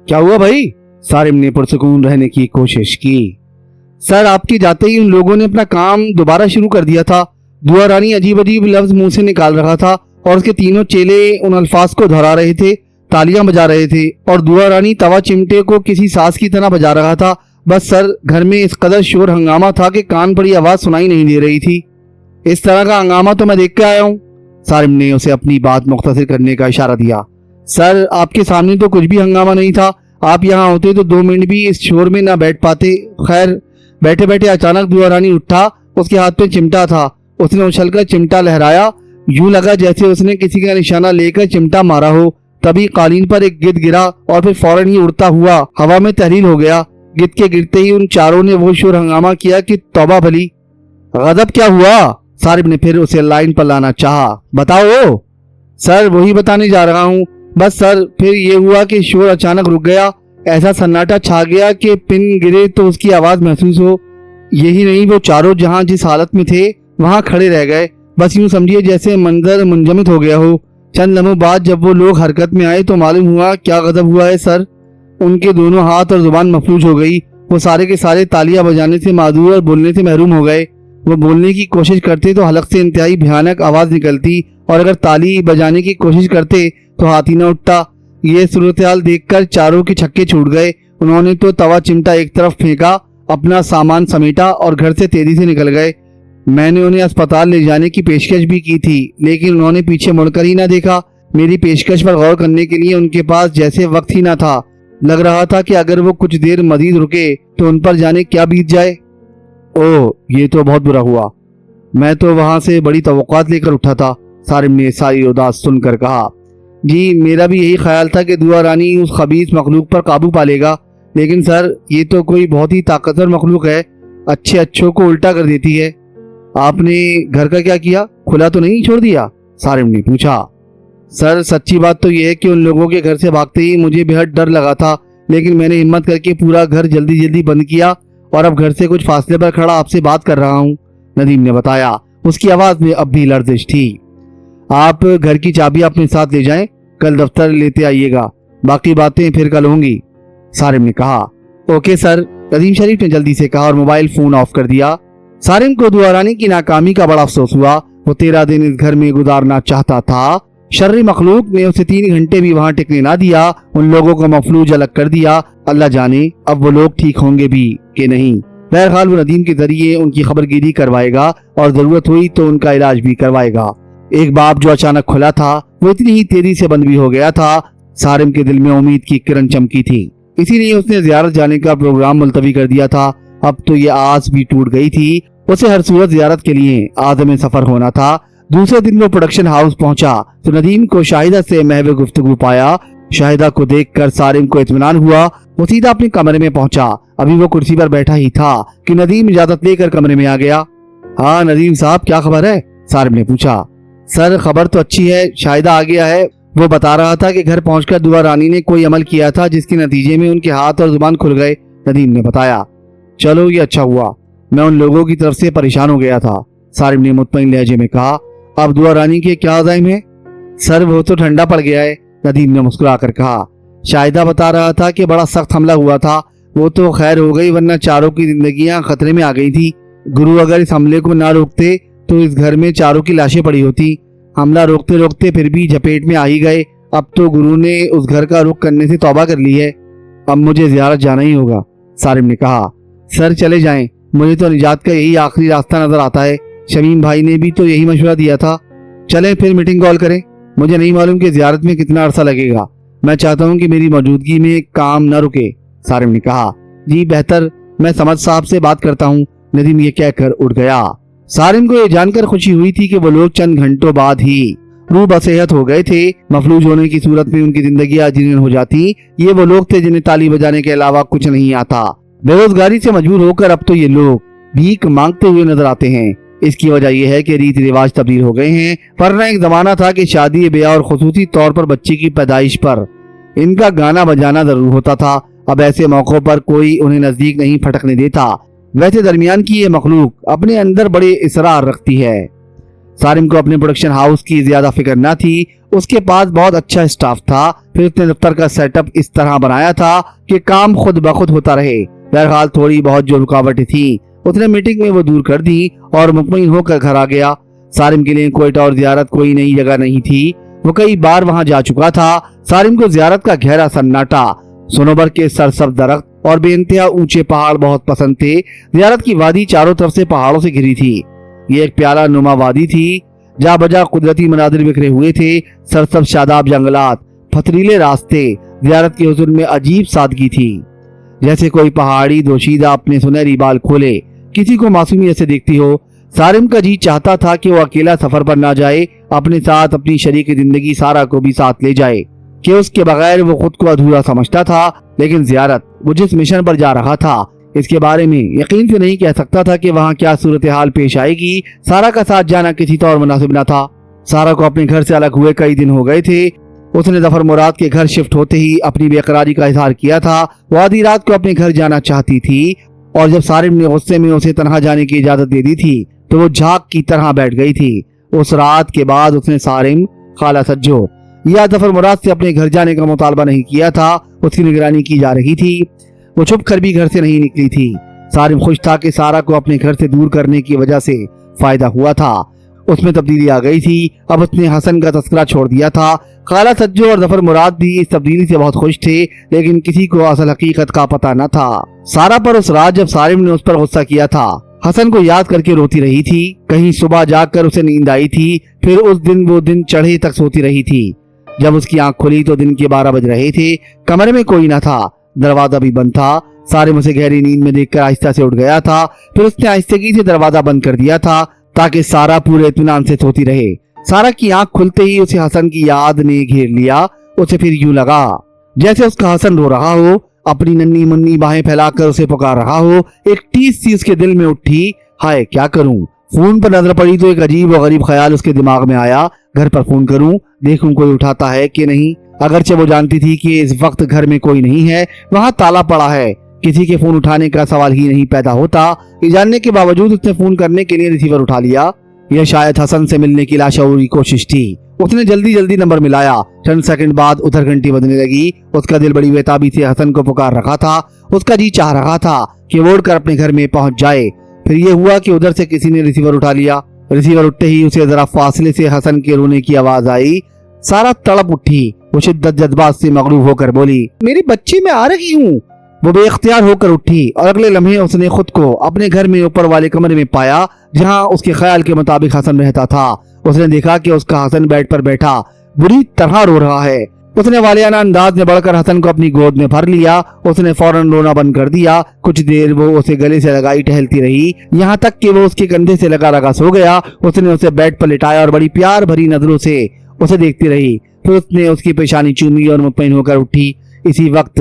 क्या हुआ भाई? सारिम ने पुरसुकून रहने की कोशिश की। सर, आपके जाते ही उन लोगों ने अपना काम दोबारा शुरू कर दिया था। दुआ रानी अजीब अजीब लफ्ज मुंह से निकाल रहा था और उसके तीनों चेले उन अल्फाज को दोहरा रहे थे, तालियां बजा रहे थे और दुआ रानी तवा चिमटे को किसी साज की तरह बजा रहा था। बस सर, घर में इस कदर शोर हंगामा था कि कान पड़ी आवाज सुनाई नहीं दे रही थी। इस तरह का हंगामा तो मैं देख के आया हूँ। सारिम ने उसे अपनी बात मुख्तसर करने का इशारा दिया। सर, आपके सामने तो कुछ भी हंगामा नहीं था। आप यहाँ होते तो 2 मिनट भी इस शोर में ना बैठ पाते। खैर, बैठे बैठे अचानक दुआ रानी उठा। उसके हाथ में चिमटा था। उसने उछलकर चिमटा लहराया। यूं लगा जैसे उसने किसी का निशाना लेकर चिमटा मारा हो। तभी कालीन पर एक गिद्ध गिरा और फिर फौरन ही उड़ता हुआ हवा में तहरीर हो गया। गिद्ध के गिरते ही उन चारों ने वो शोर हंगामा किया कि तौबा भली। गजब, क्या हुआ? सारिब ने फिर उसे लाइन पर लाना चाहा। बताओ। सर, वही बताने जा रहा हूँ। बस सर, फिर ये हुआ कि शोर अचानक रुक गया। ऐसा सन्नाटा छा गया कि पिन गिरे तो उसकी आवाज महसूस हो। यही नहीं, वो चारों जहां जिस हालत में थे वहां खड़े रह गए। बस यूं समझिए जैसे मंजर मुंजमद हो गया हो। चंद लम्हों बाद जब वो लोग हरकत में आए तो मालूम हुआ क्या गजब हुआ है सर। उनके दोनों हाथ और जुबान मफलूज हो गई। वो सारे के सारे तालियां बजाने से मादूर और बोलने से महरूम हो गए। वो बोलने की कोशिश करते तो हलक से इंतहाई भयानक आवाज निकलती और अगर ताली बजाने की कोशिश करते तो हाथ ही न उठता। ये सूरत-ए-हाल देखकर चारों के छक्के छूट गए। उन्होंने तो तवा चिमटा एक तरफ फेंका, अपना सामान समेटा और घर से तेजी से निकल गए। मैंने उन्हें अस्पताल ले जाने की पेशकश भी की थी, लेकिन उन्होंने पीछे मुड़कर ही ना देखा। मेरी पेशकश पर गौर करने के लिए उनके पास जैसे वक्त ही ना था। लग रहा था कि अगर वो कुछ देर मजीद रुके तो उन पर जाने क्या बीत जाए। ओह, ये तो बहुत बुरा हुआ। मैं तो वहां से बड़ी तवक्कुआत लेकर उठा था। सारिम ने सारी उदास सुनकर कहा। जी, मेरा भी यही ख्याल था कि दुआ रानी उस खबीस मखलूक पर काबू पा लेगा, लेकिन सर, ये तो कोई बहुत ही ताकतवर मखलूक है। अच्छे अच्छों को उल्टा कर देती है। आपने घर का क्या किया? खुला तो नहीं छोड़ दिया? सारिम ने पूछा। सर, सच्ची बात तो यह है कि उन लोगों के घर से भागते ही मुझे बेहद डर लगा था, लेकिन मैंने हिम्मत करके पूरा घर जल्दी जल्दी बंद किया और अब घर से कुछ फासले पर खड़ा आपसे बात कर रहा हूँ, नदीम ने बताया। उसकी आवाज में अब भी लर्जिश थी। आप घर की चाबी अपने साथ ले जाएं, कल दफ्तर लेते आइएगा, बाकी बातें फिर कल होंगी, सारिम ने कहा। ओके सर, नदीम शरीफ ने जल्दी से कहा और मोबाइल फोन ऑफ कर दिया। सारिम को दुआ रानी की नाकामी का बड़ा अफसोस हुआ। वो 13 दिन इस घर में गुजारना चाहता था। शर्री मखलूक ने उसे 3 घंटे भी वहां टिकने ना दिया। उन लोगों को मफलूज अलग कर दिया। अल्लाह जाने अब वो लोग ठीक होंगे भी कि नहीं। बहरहाल वो नदीम के जरिए उनकी खबरगिरी करवाएगा और जरूरत हुई तो उनका इलाज भी करवाएगा। एक बाब जो अचानक खुला था वो इतनी ही तेजी से बंद भी हो गया था। सारिम के दिल में उम्मीद की किरण चमकी थी, इसीलिए उसने जियारत जाने का प्रोग्राम मुलतवी कर दिया था। अब तो ये आस भी टूट गई थी। उसे हर सूरत जियारत के लिए आज़म सफर होना था। दूसरे दिन वो प्रोडक्शन हाउस पहुंचा तो नदीम को शाहिदा से महव गुफ्तगू पाया। शाहिदा को देखकर सारिम को इत्मीनान हुआ। वो सीधा अपने कमरे में पहुंचा। अभी वो कुर्सी पर बैठा ही था कि नदीम इजाजत लेकर कमरे में आ गया। हाँ नदीम साहब, क्या खबर है? सारिम ने पूछा। सर, खबर तो अच्छी है, शाहिदा आ गया है। वो बता रहा था कि घर पहुंचकर दुआ रानी ने कोई अमल किया था जिसके नतीजे में उनके हाथ और जुबान खुल गए, नदीम ने बताया। चलो, ये अच्छा हुआ। मैं उन लोगों की तरफ से परेशान हो गया था, सारिम ने मुतमईन लहजे में कहा। अब दुआ रानी के क्या अज़ाइम है? सर, वो तो ठंडा पड़ गया है, नदीम ने मुस्कुरा कर कहा। शाहिदा बता रहा था कि बड़ा सख्त हमला हुआ था। वो तो खैर हो गई, वरना चारों की जिंदगियां खतरे में आ गई थी। गुरु अगर इस हमले को ना रोकते तो इस घर में चारों की लाशें पड़ी होती। हमला रोकते रोकते फिर भी झपेट में आ ही गए। अब तो गुरु ने उस घर का रुख करने से तौबा कर ली है। अब मुझे जियारत जाना ही होगा, सारिम ने कहा। सर, चले जाएं, मुझे तो निजात का यही आखिरी रास्ता नजर आता है। शमीम भाई ने भी तो यही मशवरा दिया था। चलें फिर मीटिंग कॉल करें। मुझे नहीं मालूम कि जियारत में कितना अरसा लगेगा। मैं चाहता हूँ कि मेरी मौजूदगी में काम न रुके, सारिम ने कहा। जी बेहतर, मैं समझ साहब से बात करता हूँ, नदीम ये कहकर उठ गया। सारिम को ये जानकर खुशी हुई थी कि वो लोग चंद घंटों बाद ही रूह बसेहत हो गए थे। मफलूज होने की सूरत में उनकी जिंदगी जीर्ण हो जाती। ये वो लोग थे जिन्हें ताली बजाने के अलावा कुछ नहीं आता। बेरोजगारी से मजबूर होकर अब तो ये लोग भीख मांगते हुए नजर आते हैं। इसकी वजह यह है कि रीति रिवाज तब्दील हो गए हैं, वरना एक जमाना था कि शादी ब्याह और खुसूसी तौर पर बच्चे की पैदाइश पर इनका गाना बजाना जरूर होता था। अब ऐसे मौकों पर कोई उन्हें नजदीक नहीं फटकने देता। वैसे दरमियान की ये मखलूक अपने अंदर बड़े इसरार रखती है। سارم کو اپنے پروڈکشن ہاؤس کی زیادہ فکر نہ تھی، اس کے پاس بہت اچھا اسٹاف تھا، پھر اس نے دفتر کا سیٹ اپ اس طرح بنایا تھا کہ کام خود بخود ہوتا رہے۔ بہرحال تھوڑی بہت جو رکاوٹیں تھیں اس نے میٹنگ میں وہ دور کر دی اور مطمئن ہو کر گھر آ گیا۔ سارم کے لیے کوئٹہ اور زیارت کوئی نئی جگہ نہیں تھی، وہ کئی بار وہاں جا چکا تھا۔ سارم کو زیارت کا گہرا سناٹا، سنوبر کے سرسبز درخت اور بے انتہا اونچے پہاڑ بہت پسند تھے۔ زیارت کی وادی چاروں طرف سے پہاڑوں سے گھری تھی، یہ ایک پیالہ نما وادی تھی، جا بجا قدرتی مناظر بکھرے ہوئے تھے، سرسبز شاداب جنگلات، پتھریلے راستے۔ زیارت کے حسن میں عجیب سادگی تھی، جیسے کوئی پہاڑی دوشیزہ اپنے سنہری بال کھولے کسی کو معصومیت سے دیکھتی ہو۔ سارم کا جی چاہتا تھا کہ وہ اکیلا سفر پر نہ جائے، اپنے ساتھ اپنی شریک زندگی سارا کو بھی ساتھ لے جائے، کہ اس کے بغیر وہ خود کو ادھورا سمجھتا تھا۔ لیکن زیارت، وہ جس مشن پر جا رہا تھا، اس کے بارے میں یقین سے نہیں کہہ سکتا تھا کہ وہاں کیا صورتحال پیش آئے گی۔ سارا کا ساتھ جانا کسی طور مناسب نہ تھا۔ سارا کو اپنے گھر سے الگ ہوئے کئی دن ہو گئے تھے۔ اس نے ظفر مراد کے گھر شفٹ ہوتے ہی اپنی بے قراری کا اظہار کیا تھا۔ وہ آدھی رات کو اپنے گھر جانا چاہتی تھی، اور جب سارم نے غصے میں اسے تنہا جانے کی اجازت دے دی تھی تو وہ جھاگ کی طرح بیٹھ گئی تھی۔ اس رات کے بعد اس نے سارم، خالہ سجو یا ظفر مراد سے اپنے گھر جانے کا مطالبہ نہیں کیا تھا۔ اس کی نگرانی کی جا رہی تھی، وہ چھپ کر بھی گھر سے نہیں نکلی تھی۔ سارم خوش تھا کہ سارا کو اپنے گھر سے دور کرنے کی وجہ سے فائدہ ہوا تھا، اس میں تبدیلی آ گئی تھی۔ اب اس نے حسن کا تذکرہ چھوڑ دیا تھا۔ خالہ سجو اور ظفر مراد بھی اس تبدیلی سے بہت خوش تھے، لیکن کسی کو اصل حقیقت کا پتہ نہ تھا۔ سارا پر اس رات جب سارم نے اس پر غصہ کیا تھا، حسن کو یاد کر کے روتی رہی تھی۔ کہیں صبح جاگ کر اسے نیند آئی تھی، پھر اس دن وہ دن چڑھے تک سوتی رہی تھی۔ جب اس کی آنکھ کھلی تو دن کے 12 بج رہے تھے، کمرے میں کوئی نہ تھا، دروازہ بھی بند تھا۔ سارم اسے گہری نیند میں دیکھ کر آہستہ سے اٹھ گیا تھا، پھر اس نے آہستگی سے دروازہ بند کر دیا تھا تاکہ سارا پورے اطمینان سے سوتی رہے۔ سارا کی آنکھ کھلتے ہی اسے حسن کی یاد نے گھیر لیا۔ اسے پھر یوں لگا جیسے اس کا حسن رو رہا ہو، اپنی ننھی منی باہیں پھیلا کر اسے پکار رہا ہو۔ ایک ٹیس سی اس کے دل میں اٹھی، ہائے کیا کروں؟ فون پر نظر پڑی تو ایک عجیب و غریب خیال اس کے دماغ میں آیا، گھر پر فون کروں، دیکھوں کوئی اٹھاتا ہے کہ نہیں۔ اگرچہ وہ جانتی تھی کہ اس وقت گھر میں کوئی نہیں ہے، وہاں تالا پڑا ہے، کسی کے فون اٹھانے کا سوال ہی نہیں پیدا ہوتا۔ یہ جاننے کے باوجود اس نے فون کرنے کے لیے ریسیور اٹھا لیا۔ یہ شاید حسن سے ملنے کی لاشعوری کوشش تھی۔ اس نے جلدی جلدی نمبر ملایا۔ چند سیکنڈ بعد ادھر گھنٹی بجنے لگی۔ اس کا دل بڑی بےتابی سے حسن کو پکار رہا تھا۔ اس کا جی چاہ رہا تھا کہ وہ اڑ کر اپنے گھر میں پہنچ جائے۔ پھر یہ ہوا کہ ادھر سے کسی نے ریسیور اٹھا لیا۔ ریسیور اٹھتے ہی اسے ذرا فاصلے سے حسن کے رونے کی آواز آئی۔ سارا تڑپ اٹھی، وہ شدت جذبات سے مغلوب ہو کر بولی، میری بچی میں آ رہی ہوں۔ وہ بے اختیار ہو کر اٹھی اور اگلے لمحے اس نے خود کو اپنے گھر میں اوپر والے کمرے میں پایا جہاں اس کے خیال کے مطابق حسن رہتا تھا۔ اس نے دیکھا کہ اس کا حسن بیڈ پر بیٹھا بری طرح رو رہا ہے۔ اس نے والیانہ انداز میں بڑھ کر حسن کو اپنی گود میں بھر لیا۔ اس نے فوراً رونا بند کر دیا۔ کچھ دیر وہ اسے گلے سے لگائی ٹہلتی رہی، یہاں تک کہ وہ اس کے کندھے سے لگا لگا سو گیا۔ اس نے اسے بیڈ پر لٹایا اور بڑی پیار بھری نظروں سے اسے دیکھتی رہی۔ پھر اس نے اس کی پیشانی چومی اور مطمئن ہو کر اٹھی۔ اسی وقت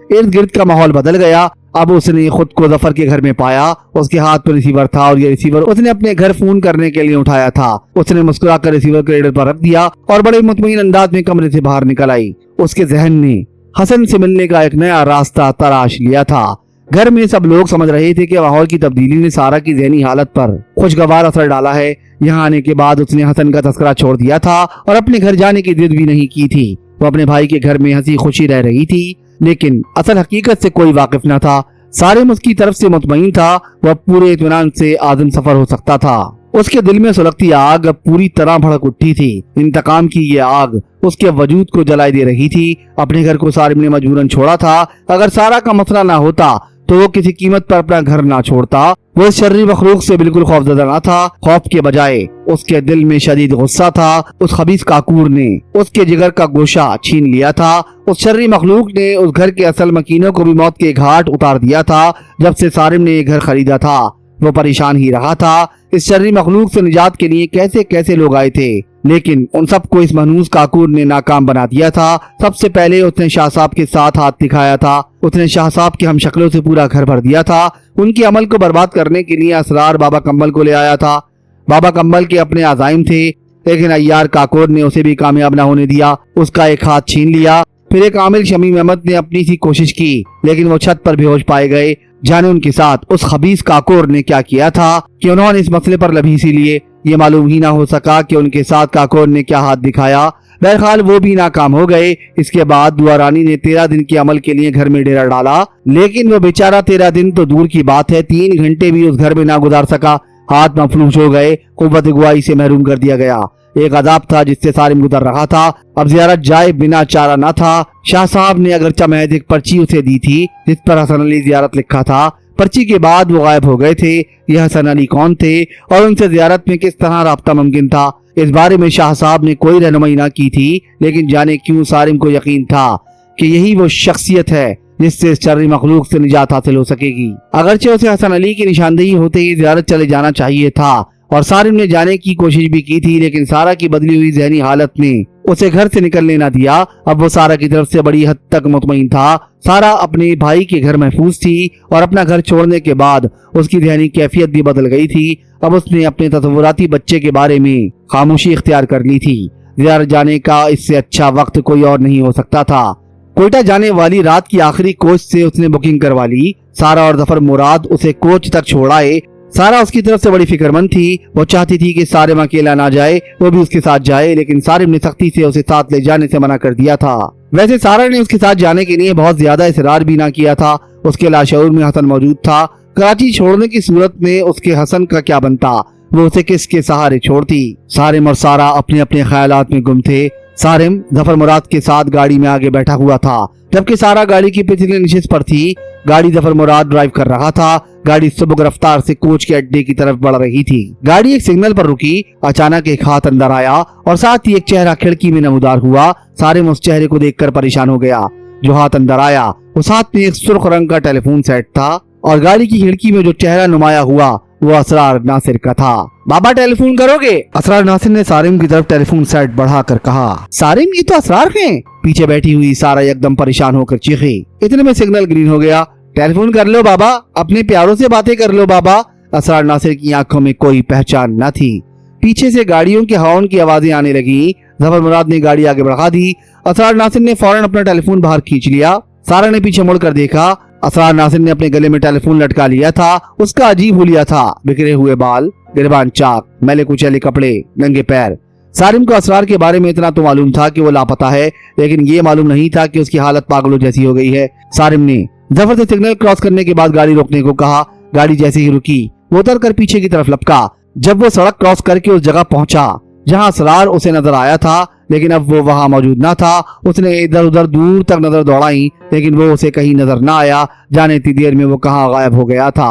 ارد گرد کا ماحول بدل گیا۔ اب اس نے خود کو ظفر کے گھر میں پایا۔ اس کے ہاتھ پر ریسیور تھا اور یہ ریسیور اس نے اپنے گھر فون کرنے کے لیے اٹھایا تھا۔ اس نے مسکرا کر ریسیور کریڈر پر رکھ دیا اور بڑے مطمئن انداز میں کمرے سے باہر نکل آئی۔ اس کے ذہن نے حسن سے ملنے کا ایک نیا راستہ تراش لیا تھا۔ گھر میں سب لوگ سمجھ رہے تھے کہ ماحول کی تبدیلی نے سارا کی ذہنی حالت پر خوشگوار اثر ڈالا ہے۔ یہاں آنے کے بعد اس نے حسن کا تذکرہ چھوڑ دیا تھا اور اپنے گھر جانے کی ضد بھی نہیں کی تھی۔ وہ اپنے بھائی کے گھر میں ہنسی خوشی رہ رہی تھی، لیکن اصل حقیقت سے کوئی واقف نہ تھا۔ سارم اس کی طرف سے مطمئن تھا، وہ پورے اطمینان سے آزم سفر ہو سکتا تھا۔ اس کے دل میں سلگتی آگ اب پوری طرح بھڑک اٹھی تھی۔ انتقام کی یہ آگ اس کے وجود کو جلائے دے رہی تھی۔ اپنے گھر کو سارم نے مجبوراً چھوڑا تھا۔ اگر سارا کا مسئلہ نہ ہوتا تو وہ کسی قیمت پر اپنا گھر نہ چھوڑتا۔ وہ اس شرری مخلوق سے بالکل خوفزدہ نہ تھا، خوف کے بجائے اس کے دل میں شدید غصہ تھا۔ اس خبیث کاکور نے اس کے جگر کا گوشہ چھین لیا تھا۔ اس شرری مخلوق نے اس گھر کے اصل مکینوں کو بھی موت کے گھاٹ اتار دیا تھا۔ جب سے سارم نے یہ گھر خریدا تھا وہ پریشان ہی رہا تھا۔ اس شرری مخلوق سے نجات کے لیے کیسے کیسے لوگ آئے تھے، لیکن ان سب کو اس منحوس کاکور نے ناکام بنا دیا تھا۔ سب سے پہلے اس نے شاہ صاحب کے ساتھ ہاتھ دکھایا تھا۔ اس نے شاہ صاحب کے ہم شکلوں سے پورا گھر بھر دیا تھا۔ ان کے عمل کو برباد کرنے کے لیے اسرار بابا کمبل کو لے آیا تھا۔ بابا کمبل کے اپنے عزائم تھے، لیکن عیار کاکور نے اسے بھی کامیاب نہ ہونے دیا۔ اس کا ایک ہاتھ چھین لیا۔ پھر ایک عامل شمیم احمد نے اپنی سی کوشش کی، لیکن وہ چھت پر بے ہوش پائے گئے۔ جانے ان کے ساتھ اس خبیث کاکور نے کیا کیا تھا کہ انہوں نے اس مسئلے پر لبھی سی لیے۔ یہ معلوم ہی نہ ہو سکا کہ ان کے ساتھ کاکور نے کیا ہاتھ دکھایا۔ بہرحال وہ بھی ناکام ہو گئے۔ اس کے بعد دعا رانی نے 13 دن کے عمل کے لیے گھر میں ڈیرا ڈالا، لیکن وہ بیچارہ 13 دن تو دور کی بات ہے 3 گھنٹے بھی اس گھر میں نہ گزار سکا۔ ہاتھ مفلوج ہو گئے، قوت گواہی سے محروم کر دیا گیا۔ ایک عذاب تھا جس سے سالم گزر رہا تھا۔ اب زیارت جائے بنا چارہ نہ تھا۔ شاہ صاحب نے اگرچہ محض ایک پرچی اسے دی تھی جس پر حسن علی زیارت لکھا تھا، پرچی کے بعد وہ غائب ہو گئے تھے۔ یہ حسن علی کون تھے اور ان سے زیارت میں کس طرح رابطہ ممکن تھا، اس بارے میں شاہ صاحب نے کوئی رہنمائی نہ کی تھی، لیکن جانے کیوں سالم کو یقین تھا کہ یہی وہ شخصیت ہے جس سے اس شرری مخلوق سے نجات حاصل ہو سکے گی۔ اگرچہ اسے حسن علی کی نشاندہی ہوتے ہی زیارت چلے جانا چاہیے تھا اور سالم نے جانے کی کوشش بھی کی تھی، لیکن سارا کی بدلی ہوئی ذہنی حالت نے اسے گھر سے نکلنے نہ دیا۔ اب وہ سارا کی طرف سے بڑی حد تک مطمئن تھا۔ سارا اپنے بھائی کے گھر محفوظ تھی اور اپنا گھر چھوڑنے کے بعد اس کی ذہنی کیفیت بھی بدل گئی تھی۔ اب اس نے اپنے تصوراتی بچے کے بارے میں خاموشی اختیار کر لی تھی۔ زیارت جانے کا اس سے اچھا وقت کوئی اور نہیں ہو سکتا تھا۔ کوئٹہ جانے والی رات کی آخری کوچ سے اس نے بکنگ کروا لی۔ سارا اور ظفر مراد اسے کوچ تک چھوڑ آئے۔ سارا اس کی طرف سے بڑی فکر مند تھی۔ وہ چاہتی تھی کہ سارم اکیلا نہ جائے، وہ بھی اس کے ساتھ جائے، لیکن سارم نے سختی سے اسے ساتھ لے جانے سے منع کر دیا تھا۔ ویسے سارا نے اس کے ساتھ جانے کے لیے بہت زیادہ اصرار بھی نہ کیا تھا۔ اس کے لاشعور میں حسن موجود تھا۔ کراچی چھوڑنے کی صورت میں اس کے حسن کا کیا بنتا، وہ اسے کس کے سہارے چھوڑتی۔ سارم اور سارا اپنے اپنے خیالات میں گم تھے۔ سارم ظفر مراد کے ساتھ گاڑی میں آگے بیٹھا ہوا تھا، جبکہ سارا گاڑی کی پچھلی نشست پر تھی۔ گاڑی ظفر مراد ڈرائیو کر رہا تھا۔ گاڑی سبک رفتار سے کوچ کے اڈے کی طرف بڑھ رہی تھی۔ گاڑی ایک سگنل پر رکی۔ اچانک ایک ہاتھ اندر آیا اور ساتھ ہی ایک چہرہ کھڑکی میں نمودار ہوا۔ سارم اس چہرے کو دیکھ کر پریشان ہو گیا۔ جو ہاتھ اندر آیا اس ہاتھ میں ایک سرخ رنگ کا ٹیلی فون سیٹ تھا اور گاڑی کی کھڑکی میں جو چہرہ نمایاں ہوا وہ اسرار ناصر کا تھا۔ بابا ٹیلی فون کرو گے؟ اسرار ناصر نے سارم کی طرف ٹیلی فون سیٹ بڑھا کر کہا۔ سارم، یہ تو اسرار ہیں۔ پیچھے بیٹھی ہوئی سارا یکدم پریشان ہو کر چیخی۔ اتنے میں سگنل گرین ہو گیا۔ ٹیلی فون کر لو بابا، اپنے پیاروں سے باتیں کر لو بابا۔ اسرار ناصر کی آنکھوں میں کوئی پہچان نہ تھی۔ پیچھے سے گاڑیوں کے ہارن کی آوازیں آنے لگیں۔ ظفر مراد نے گاڑی آگے بڑھا دی۔ اسرار ناصر نے فوراً اپنا ٹیلی فون باہر کھینچ لیا۔ سارا نے پیچھے مڑ کر دیکھا۔ اسرار ناصر نے اپنے گلے میں ٹیلی فون لٹکا لیا تھا۔ اس کا عجیب حلیہ تھا، بکھرے ہوئے بال، گریبان چاک، میلے کچیلے کپڑے، ننگے پیر۔ سارم کو اسرار کے بارے میں اتنا تو معلوم تھا کہ وہ لاپتہ ہے، لیکن یہ معلوم نہیں تھا کہ اس کی حالت پاگلوں جیسی ہو گئی ہے۔ سارم نے ظفر سے سگنل کراس کرنے کے بعد گاڑی روکنے کو کہا۔ گاڑی جیسے ہی رکی وہ اتر کر پیچھے کی طرف لپکا۔ جب وہ سڑک کراس کر کے اس جگہ پہنچا جہاں اسرار اسے نظر آیا تھا، لیکن اب وہ وہاں موجود نہ تھا۔ اس نے ادھر ادھر دور تک نظر دوڑائی، لیکن وہ اسے کہیں نظر نہ آیا۔ جانے اتنی دیر میں وہ کہاں غائب ہو گیا تھا۔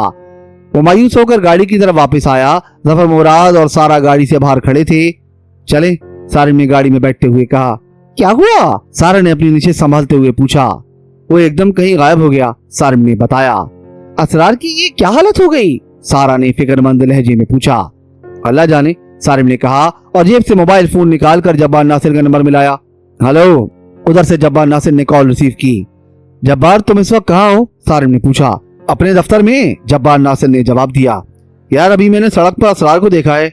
وہ مایوس ہو کر گاڑی کی طرف واپس آیا۔ ظفر مراد اور سارا گاڑی سے باہر کھڑے تھے۔ چلیں، سارم نے گاڑی میں بیٹھتے ہوئے کہا۔ کیا ہوا؟ سارا نے اپنی نشست سنبھالتے ہوئے پوچھا۔ وہ ایک دم کہیں غائب ہو گیا، سارم نے بتایا۔ اسرار کی یہ کیا حالت ہو گئی؟ سارا نے فکر مند لہجے میں پوچھا۔ اللہ جانے، سارم نے کہا اور جیب سے موبائل فون نکال کر جبار ناصر کا نمبر ملایا۔ ہلو، ادھر سے جبار ناصر نے کال ریسیو کی۔ جبار، تم اس وقت کہاں ہو؟ سارم نے پوچھا۔ اپنے دفتر میں، جبار ناصر نے جواب دیا۔ یار، ابھی میں نے سڑک پر اسرار کو دیکھا ہے۔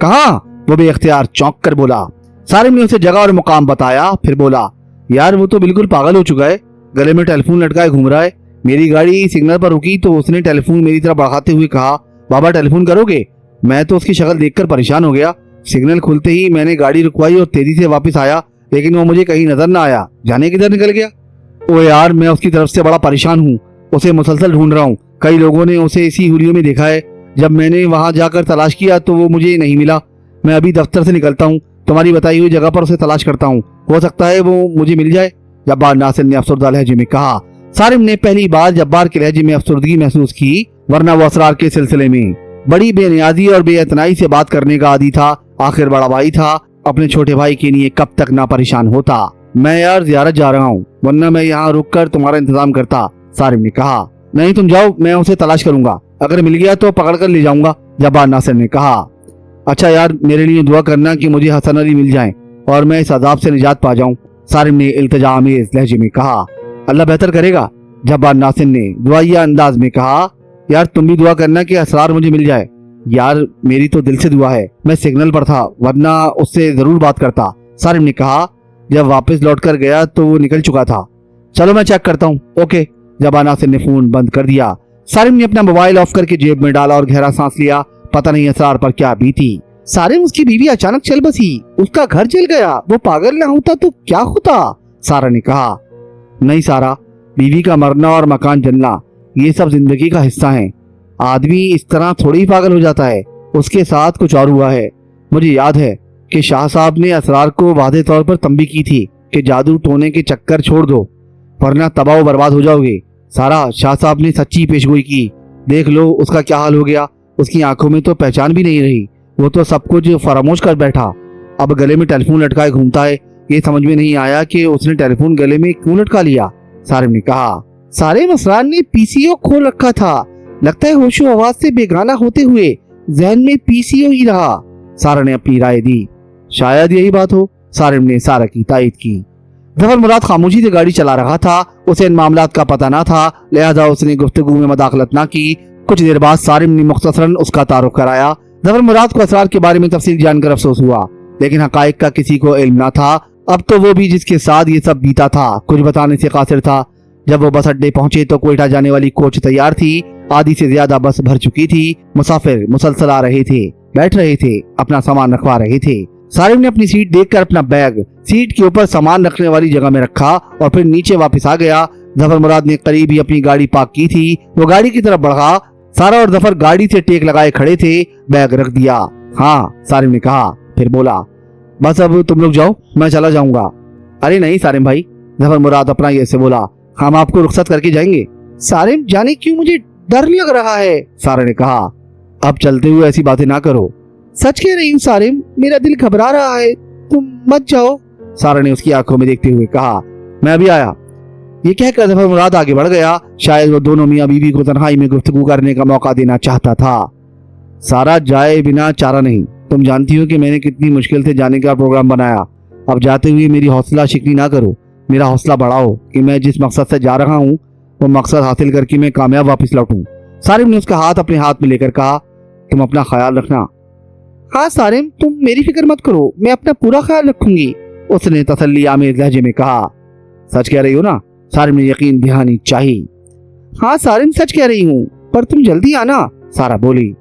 کہاں؟ وہ بے اختیار چونک کر بولا۔ سارم نے اسے جگہ اور مقام بتایا، پھر بولا، یار وہ تو بالکل پاگل ہو چکا ہے، گلے میں ٹیلی فون لٹکائے گھوم رہا ہے۔ میری گاڑی سگنل پر رکی تو اس نے ٹیلی فون میری طرف بڑھاتے ہوئے کہا، بابا ٹیلی فون کرو گے؟ میں تو اس کی شکل دیکھ کر پریشان ہو گیا۔ سگنل کھلتے ہی میں نے گاڑی رکوائی اور تیزی سے واپس آیا، لیکن وہ مجھے کہیں نظر نہ آیا۔ جانے کدھر نکل گیا؟ او یار، میں اس کی طرف سے بڑا پریشان ہوں، اسے مسلسل ڈھونڈ رہا ہوں۔ کئی لوگوں نے اسے اسی حلیوں میں دیکھا ہے۔ جب میں نے وہاں جا کر تلاش کیا تو وہ مجھے نہیں ملا۔ میں ابھی دفتر سے نکلتا ہوں، تمہاری بتائی ہوئی جگہ پر اسے تلاش کرتا ہوں، ہو سکتا ہے وہ مجھے مل جائے۔ جبار ناصر نے افسردہ لہجے میں کہا۔ سارم نے پہلی بار جبار کے لہجے میں افسردگی محسوس کی، ورنہ وہ اسرار کے سلسلے میں بڑی بے نیازی اور بے اعتنائی سے بات کرنے کا عادی تھا۔ آخر بڑا بھائی تھا، اپنے چھوٹے بھائی کے لیے کب تک نہ پریشان ہوتا۔ میں یار زیارت جا رہا ہوں، ورنہ میں یہاں رک کر تمہارا انتظام کرتا، سارم نے کہا۔ نہیں، تم جاؤ، میں اسے تلاش کروں گا، اگر مل گیا تو پکڑ کر لے جاؤں گا، جبار ناصر نے کہا۔ اچھا یار، میرے لیے دعا کرنا کہ مجھے حسن علی مل جائیں اور میں اس عذاب سے نجات پا جاؤں، سارم نے التجا آمیز لہجے میں کہا۔ اللہ بہتر کرے گا، جبار ناصر نے دعائیہ انداز میں کہا۔ یار تم بھی دعا کرنا کہ اسرار مجھے مل جائے۔ یار میری تو دل سے دعا ہے، میں سگنل پر تھا ورنہ اس سے ضرور بات کرتا، سارم نے کہا۔ جب واپس لوٹ کر گیا تو وہ نکل چکا تھا۔ چلو میں چیک کرتا ہوں۔ اوکے، جبار ناصر نے فون بند کر دیا۔ سارم نے اپنا موبائل آف کر کے جیب میں ڈالا اور گہرا سانس لیا۔ پتہ نہیں اسرار پر کیا بیتی۔ सारिम उसकी बीवी अचानक चल बसी। उसका घर जल गया। वो पागल ना होता तो क्या होता? सारा ने कहा। नहीं सारा, बीवी का मरना और मकान जलना ये सब जिंदगी का हिस्सा है। आदमी इस तरह थोड़ी ही पागल हो जाता है। उसके साथ कुछ और हुआ है। मुझे याद है कि शाह साहब ने असरार को वादे तौर पर तंबी की थी कि जादू टोने के चक्कर छोड़ दो वरना तबाह बर्बाद हो जाओगे। सारा, शाह साहब ने सच्ची पेशगोई की। देख लो उसका क्या हाल हो गया। उसकी आंखों में तो पहचान भी नहीं रही। वो तो सब कुछ फरामोश कर बैठा। अब गले में टेलीफोन लटकाए घूमता है। ये समझ में नहीं आया कि उसने टेलीफोन गले में क्यों लटका लिया। सारिम ने कहा। सारिम, असरार ने पीसीओ खोल रखा था। लगता है होशो आवाज से बेगाना होते हुए जहन में पीसीओ ही रहा। सारा ने अपनी राय दी। शायद यही बात हो। सारिम ने सारा की तायद की। जफर मुराद खामोशी से गाड़ी चला रहा था। उसे इन मामलात का पता ना था, लिहाजा उसने गुफ्तगू में मदाखलत ना की। कुछ देर बाद सारिम ने मुख्तसरन उसका तारुफ कराया। जफर मुराद को असरार के बारे में तफसील जानकर अफसोस हुआ, लेकिन हकायक का किसी को इल्म ना था। अब तो वो भी जिसके साथ ये सब बीता था कुछ बताने से कासिर था। जब वो बस अड्डे पहुंचे तो कोयटा जाने वाली कोच तैयार थी। आधी से ज्यादा बस भर चुकी थी। मुसाफिर मुसलसल आ रहे थे, बैठ रहे थे, अपना सामान रखवा रहे थे। सारिम ने अपनी सीट देखकर अपना बैग सीट के ऊपर सामान रखने वाली जगह में रखा और फिर नीचे वापस आ गया। जफर मुराद ने करीब ही अपनी गाड़ी पार्क की थी। वो गाड़ी की तरफ बढ़ा। सारा और जफर गाड़ी से टेक लगाए खड़े थे। बैग रख दिया। हाँ, सारिम ने कहा, फिर बोला, बस अब तुम लोग जाओ, मैं चला जाऊंगा। अरे नहीं सारिम भाई, जफर मुराद अपना ये से बोला, हम आपको रुखसत करके जाएंगे। सारिम, जाने क्यों मुझे डर लग रहा है। सारा ने कहा। अब चलते हुए ऐसी बातें ना करो। सच कह रही हूँ सारिम, मेरा दिल घबरा रहा है, तुम मत जाओ। सारा ने उसकी आंखों में देखते हुए कहा। मैं अभी आया। ये कहकर जफर मुराद आगे बढ़ गया। शायद वो दोनों मियां बीवी को तन्हाई में गुफ्तगू करने का मौका देना चाहता था। सारा, जाए बिना चारा नहीं। तुम जानती हो कि मैंने कितनी मुश्किल से जाने का प्रोग्राम बनाया। अब जाते हुए मेरी हौसला शिकनी ना करो। मेरा हौसला बढ़ाओ कि मैं जिस मकसद से जा रहा हूँ वो मकसद हासिल करके मैं कामयाब वापस लौटूं। सारिम ने उसका हाथ अपने हाथ में लेकर कहा, तुम अपना ख्याल रखना। हाँ सारिम, तुम मेरी फिक्र मत करो, मैं अपना पूरा ख्याल रखूंगी, उसने तसल्ली आमेज लहजे में कहा। सच कह रही हो ना? सारिम ने यकीन दहानी चाही। हाँ सारिम, सच कह रही हूँ, पर तुम जल्दी आना। सारा बोली।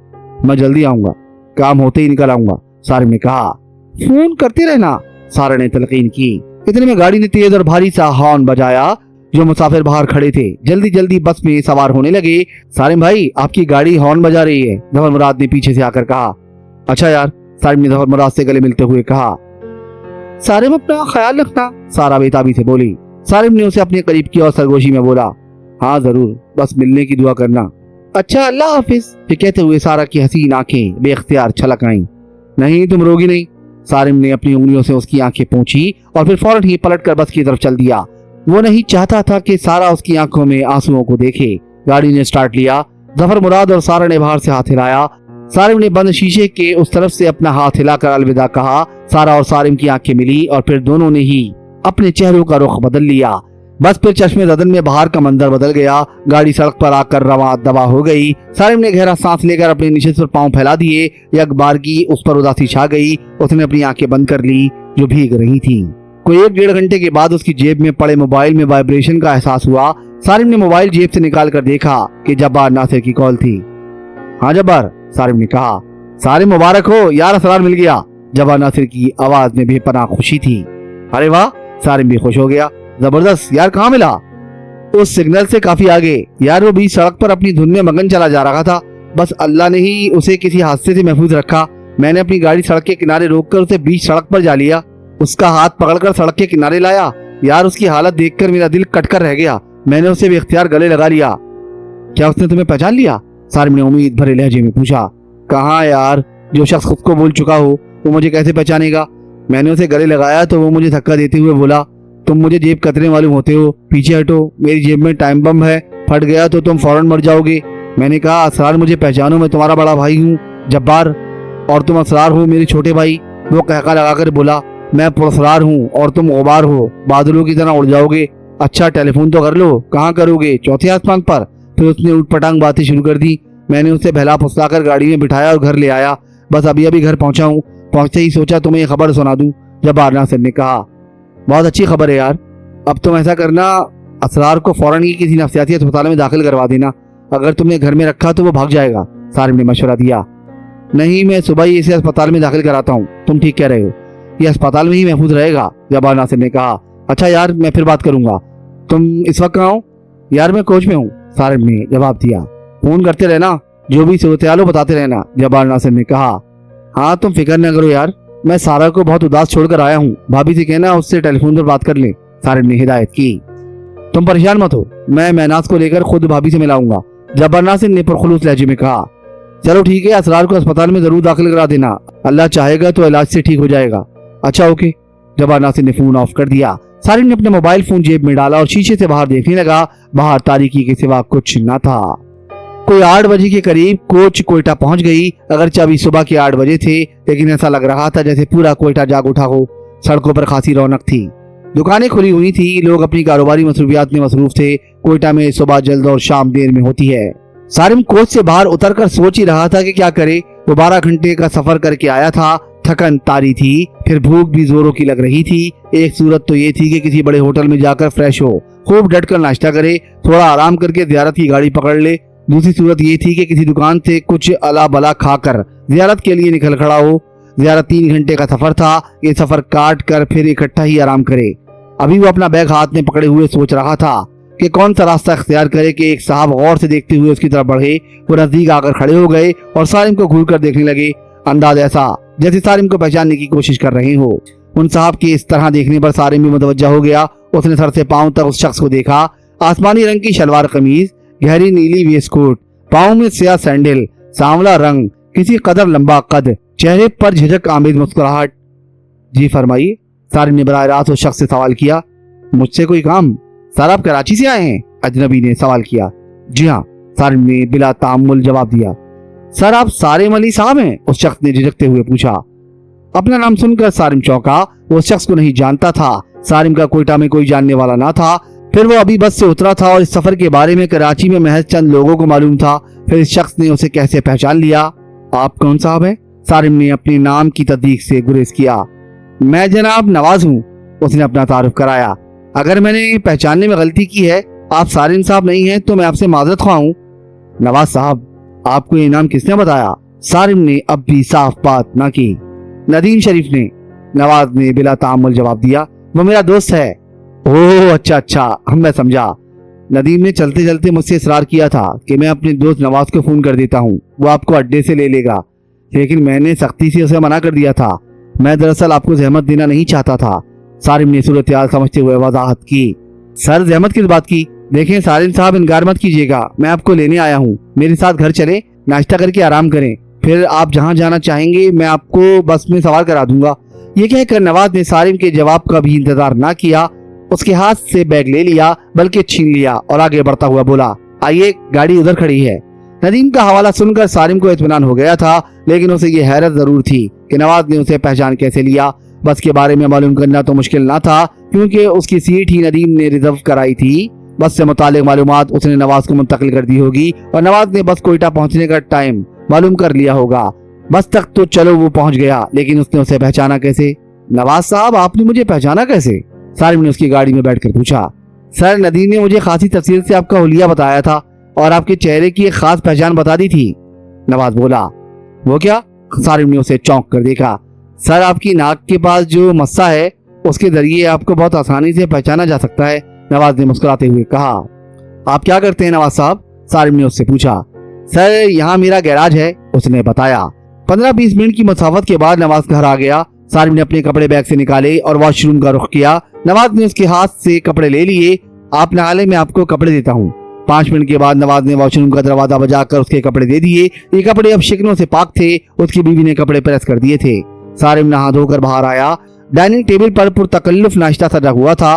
मैं जल्दी आऊंगा, काम होते ही निकल आऊंगा, सारिम ने कहा। फोन करते रहना, सारा ने तलकीन की। इतने में गाड़ी ने तेज और भारी सा हॉर्न बजाया। जो मुसाफिर बाहर खड़े थे जल्दी जल्दी बस में सवार होने लगे। सारिम भाई, आपकी गाड़ी हॉर्न बजा रही है, जफर मुराद ने पीछे से आकर कहा। अच्छा यार, सारिम ने जफर मुराद से गले मिलते हुए कहा। सारिम, अपना ख्याल रखना, सारा बेताबी से बोली। सारिम ने उसे अपने करीब किया और सरगोशी में बोला, हाँ जरूर, बस मिलने की दुआ करना। अच्छा, अल्लाह हाफिज। ये कहते हुए सारा की हसीन आंखें बेख्तियार छलक आईं। नहीं, तुम रोगी नहीं। सारिम ने अपनी उंगलियों से उसकी आंखें पोंछी और फिर फौरन ही पलटकर बस की तरफ चल दिया। वो नहीं चाहता था कि सारा उसकी आंखों में आंसुओं को देखे। गाड़ी ने स्टार्ट लिया। जफर मुराद और सारा ने बाहर से हाथ हिलाया। सारिम ने बंद शीशे के उस तरफ से अपना हाथ हिलाकर अलविदा कहा। सारा और सारिम की आंखें मिली और फिर दोनों ने ही अपने चेहरों का रुख बदल लिया। बस फिर चश्मे ज़दन में बाहर का मंजर बदल गया। गाड़ी सड़क पर आकर रवा दबा हो गई। सारिम ने गहरा सांस लेकर अपने निशित पर पांव फैला दिए। एक बारगी उस पर उदासी छा गई। उसने अपनी आंखें बंद कर ली जो भीग रही थीं। कोई 1-1.5 घंटे के बाद उसकी जेब में पड़े मोबाइल में वाइब्रेशन का एहसास हुआ। सारिम ने मोबाइल जेब से निकाल कर देखा कि जब्बार नासिर की कॉल थी। हाँ जब्बार, सारिम ने कहा। सारिम, मुबारक हो यार, असरार मिल गया। जब्बार नासिर की आवाज में बेपनाह खुशी थी। अरे वाह, सारिम भी खुश हो गया। जबरदस्त यार, कहाँ मिला? उस सिग्नल से काफी आगे यार। वो बीच सड़क पर अपनी धुन में मगन चला जा रहा था। बस अल्लाह ने ही उसे किसी हादसे से महफूज रखा। मैंने अपनी गाड़ी सड़क के किनारे रोककर उसे बीच सड़क पर जा लिया। उसका हाथ पकड़कर सड़क के किनारे लाया। यार, उसकी हालत देखकर मेरा दिल कटकर रह गया। मैंने उसे बेख्तियार गले लगा लिया। क्या उसने तुम्हें पहचान लिया? सारिम ने उम्मीद भरे लहजे में पूछा। कहाँ यार, जो शख्स खुद को भूल चुका हो वो मुझे कैसे पहचानेगा? मैंने उसे गले लगाया तो वो मुझे धक्का देते हुए बोला, तुम मुझे जेब कतरे मालूम होते हो, पीछे हटो, मेरी जेब में टाइम बम है, फट गया तो तुम फौरन मर जाओगे। मैंने कहा, असरार मुझे पहचानो, मैं तुम्हारा बड़ा भाई हूँ जब्बार, और तुम असरार हो मेरे छोटे भाई। वो कहका लगाकर बोला, मैं पुरसरार हूँ और तुम गुबार हो, बादलों की तरह उड़ जाओगे। अच्छा, टेलीफोन तो कर लो, कहाँ करोगे? चौथे आसमान पर। फिर उसने उठपटांग बातें शुरू कर दी। मैंने उसे बहला फुसलाकर गाड़ी में बिठाया और घर ले आया। बस अभी अभी घर पहुंचा हूँ। पहुंचते ही सोचा तुम्हें ये खबर सुना दूं। जब्बार नासिर ने कहा। बहुत अच्छी खबर है यार। अब तुम ऐसा करना, असरार को फौरन ही किसी नफ्सियाती अस्पताल में दाखिल करवा देना। अगर तुमने घर में रखा तो वो भाग जाएगा, सारिम ने मशवरा दिया। नहीं, मैं सुबह ही इसे अस्पताल में दाखिल कराता हूँ। तुम ठीक कह रहे हो, ये अस्पताल में ही महफूज रहेगा, जब्बार नासिर ने कहा। अच्छा यार, मैं फिर बात करूंगा। तुम इस वक्त कहाँ हो? यार मैं कोच में हूँ, सारिम ने जवाब दिया। फोन करते रहना, जो भी सूरत हाल हो बताते रहना, जब्बार नासिर ने कहा। हाँ तुम फिक्र न करो यार, मैं सारा को बहुत उदास छोड़कर आया हूँ, भाभी से कहना उससे टेलीफोन पर बात कर ले, सारिम ने हिदायत की। तुम परेशान मत हो, मैं महनाज को लेकर खुद भाभी से मिलाऊंगा, जब्बार नासिर ने पुरखुलूस लहजे में कहा। चलो ठीक है, असरार को अस्पताल में जरूर दाखिल करा देना, अल्लाह चाहेगा तो इलाज से ठीक हो जाएगा। अच्छा ओके, जब्बार नासिर ने फोन ऑफ कर दिया। सारिम ने अपना मोबाइल फोन जेब में डाला और शीशे से बाहर देखने लगा। बाहर तारीकी के सिवा कुछ न था। कोई 8 बजे के करीब कोच कोयटा पहुंच गई। अगरचे अभी सुबह के 8 बजे थे, लेकिन ऐसा लग रहा था जैसे पूरा कोयटा जाग उठा हो। सड़कों पर खासी रौनक थी, दुकानें खुली हुई थी, लोग अपनी कारोबारी मसरूफियात में मसरूफ थे। कोयटा में सुबह जल्द और शाम देर में होती है। सारिम कोच से बाहर उतरकर सोच ही रहा था कि क्या करे। वो 12 घंटे का सफर करके आया था, थकन तारी थी, फिर भूख भी जोरों की लग रही थी। एक सूरत तो ये थी कि किसी बड़े होटल में जाकर फ्रेश हो, खूब डट कर नाश्ता करे, थोड़ा आराम करके ज़ियारत की गाड़ी पकड़ ले। दूसरी सूरत ये थी कि किसी दुकान से कुछ अला बला खाकर ज़ियारत के लिए निकल खड़ा हो। ज़ियारत 3 घंटे का सफर था, ये सफर काट कर फिर इकट्ठा ही आराम करे। अभी वो अपना बैग हाथ में पकड़े हुए सोच रहा था कि कौन सा रास्ता इख्तियार करे कि एक साहब गौर से देखते हुए उसकी तरफ बढ़े। वो नजदीक आकर खड़े हो गए और सारिम को घूर कर देखने लगे। अंदाज ऐसा जैसे सारिम को पहचानने की कोशिश कर रहे हो। उन साहब के इस तरह देखने पर सारिम भी मुतवज्जा हो गया। उसने सर से पांव तक उस शख्स को देखा। आसमानी रंग की शलवार कमीज, गहरी नीली वेस्टकोट, पांव में स्याह सैंडल, सांवला रंग, किसी कदर लंबा कद, चेहरे पर झिझक आमेज मुस्कुराहट। जी फरमाइए, सारिम ने बराह रास्त उस शख्स से सवाल किया। मुझसे कोई काम? सर आप कराची से आए हैं? अजनबी ने सवाल किया। जी हाँ, सारिम ने बिला तामुल जवाब दिया। सर आप सारिम अली साहब हैं? उस शख्स ने झिझकते हुए पूछा। अपना नाम सुनकर सारिम चौंका। वो उस शख्स को नहीं जानता था। सारिम का कोयटा में कोई जानने वाला ना था। फिर वो अभी बस से उतरा था और इस सफर के बारे में कराची में महज चंद लोगों को मालूम था। फिर इस शख्स ने उसे कैसे पहचान लिया? आप कौन साहब हैं? सारिम ने अपने नाम की तस्दीक से गुरेज किया। मैं जनाब नवाज हूँ, उसने अपना तारुफ कराया। अगर मैंने पहचानने में गलती की है, आप सारिम साहब नहीं हैं, तो मैं आपसे माजरत ख्वाह हूँ। नवाज साहब, आपको ये नाम किसने बताया? सारिम ने अब भी साफ बात ना की। नदीम शरीफ ने, नवाज ने बिला तामुल जवाब दिया। वो मेरा दोस्त है। ओह अच्छा, मैं समझा। नदीम ने चलते चलते मुझसे इसरार किया था कि मैं अपने दोस्त नवाज को फोन कर देता हूँ, वो आपको अड्डे से ले लेगा, लेकिन मैंने सख्ती से उसे मना कर दिया था। मैं दरअसल आपको जहमत देना नहीं चाहता था। सारिम ने सूरत हाल समझते हुए वजाहत की। सर जहमत किस बात की? देखें सारिम साहब, इनकार मत कीजिएगा, मैं आपको लेने आया हूँ। मेरे साथ घर चले, नाश्ता करके आराम करें, फिर आप जहाँ जाना चाहेंगे मैं आपको बस में सवार करा दूंगा। ये कहकर नवाज ने सारिम के जवाब का भी इंतजार ना किया, उसके हाथ से बैग ले लिया, बल्कि छीन लिया और आगे बढ़ता हुआ बोला, आइए गाड़ी उधर खड़ी है। नदीम का हवाला सुनकर सारिम को इत्मीनान हो गया था, लेकिन उसे ये हैरत जरूर थी कि नवाज ने उसे पहचान कैसे लिया। बस के बारे में मालूम करना तो मुश्किल ना था, क्योंकि उसकी सीट ही नदीम ने रिजर्व कराई थी। बस से मुतालिक मालूमात उसने नवाज को मुंतकिल कर दी होगी और नवाज ने बस कोयटा पहुंचने का टाइम मालूम कर लिया होगा। बस तक तो चलो वो पहुंच गया, लेकिन उसने उसे पहचाना कैसे? नवाज साहब, आपने मुझे पहचाना कैसे? सारिम ने उसकी गाड़ी में बैठकर पूछा। सर नदीम ने मुझे खासी तफसील से आपका हुलिया बताया था और आपके चेहरे की एक खास पहचान बता दी थी। नवाज बोला। वो क्या? सारिम ने उसे चौंक कर देखा। सर आपकी नाक के पास जो मस्सा है, उसके जरिए आपको बहुत आसानी से पहचाना जा सकता है, नवाज ने मुस्कुराते हुए कहा। आप क्या करते हैं नवाज साहब? सारिम ने उससे पूछा। सर यहाँ मेरा गैराज है, उसने बताया। 15-20 मिनट की मुसाफत के बाद नवाज घर आ गया। सारिम ने अपने कपड़े बैग से निकाले और वॉशरूम का रुख किया। नवाज ने उसके हाथ से कपड़े ले लिए। आप नहा ले, मैं आपको कपड़े देता हूँ। 5 मिनट के बाद नवाज ने वॉशरूम का दरवाजा बजाकर उसके कपड़े दे दिए। ये कपड़े अब शिकनों से पाक थे। उसकी बीवी ने कपड़े प्रेस कर दिए थे। सारिम नहा धोकर बाहर आया। डाइनिंग टेबल पर पुरतकल्लुफ नाश्ता सजा हुआ था।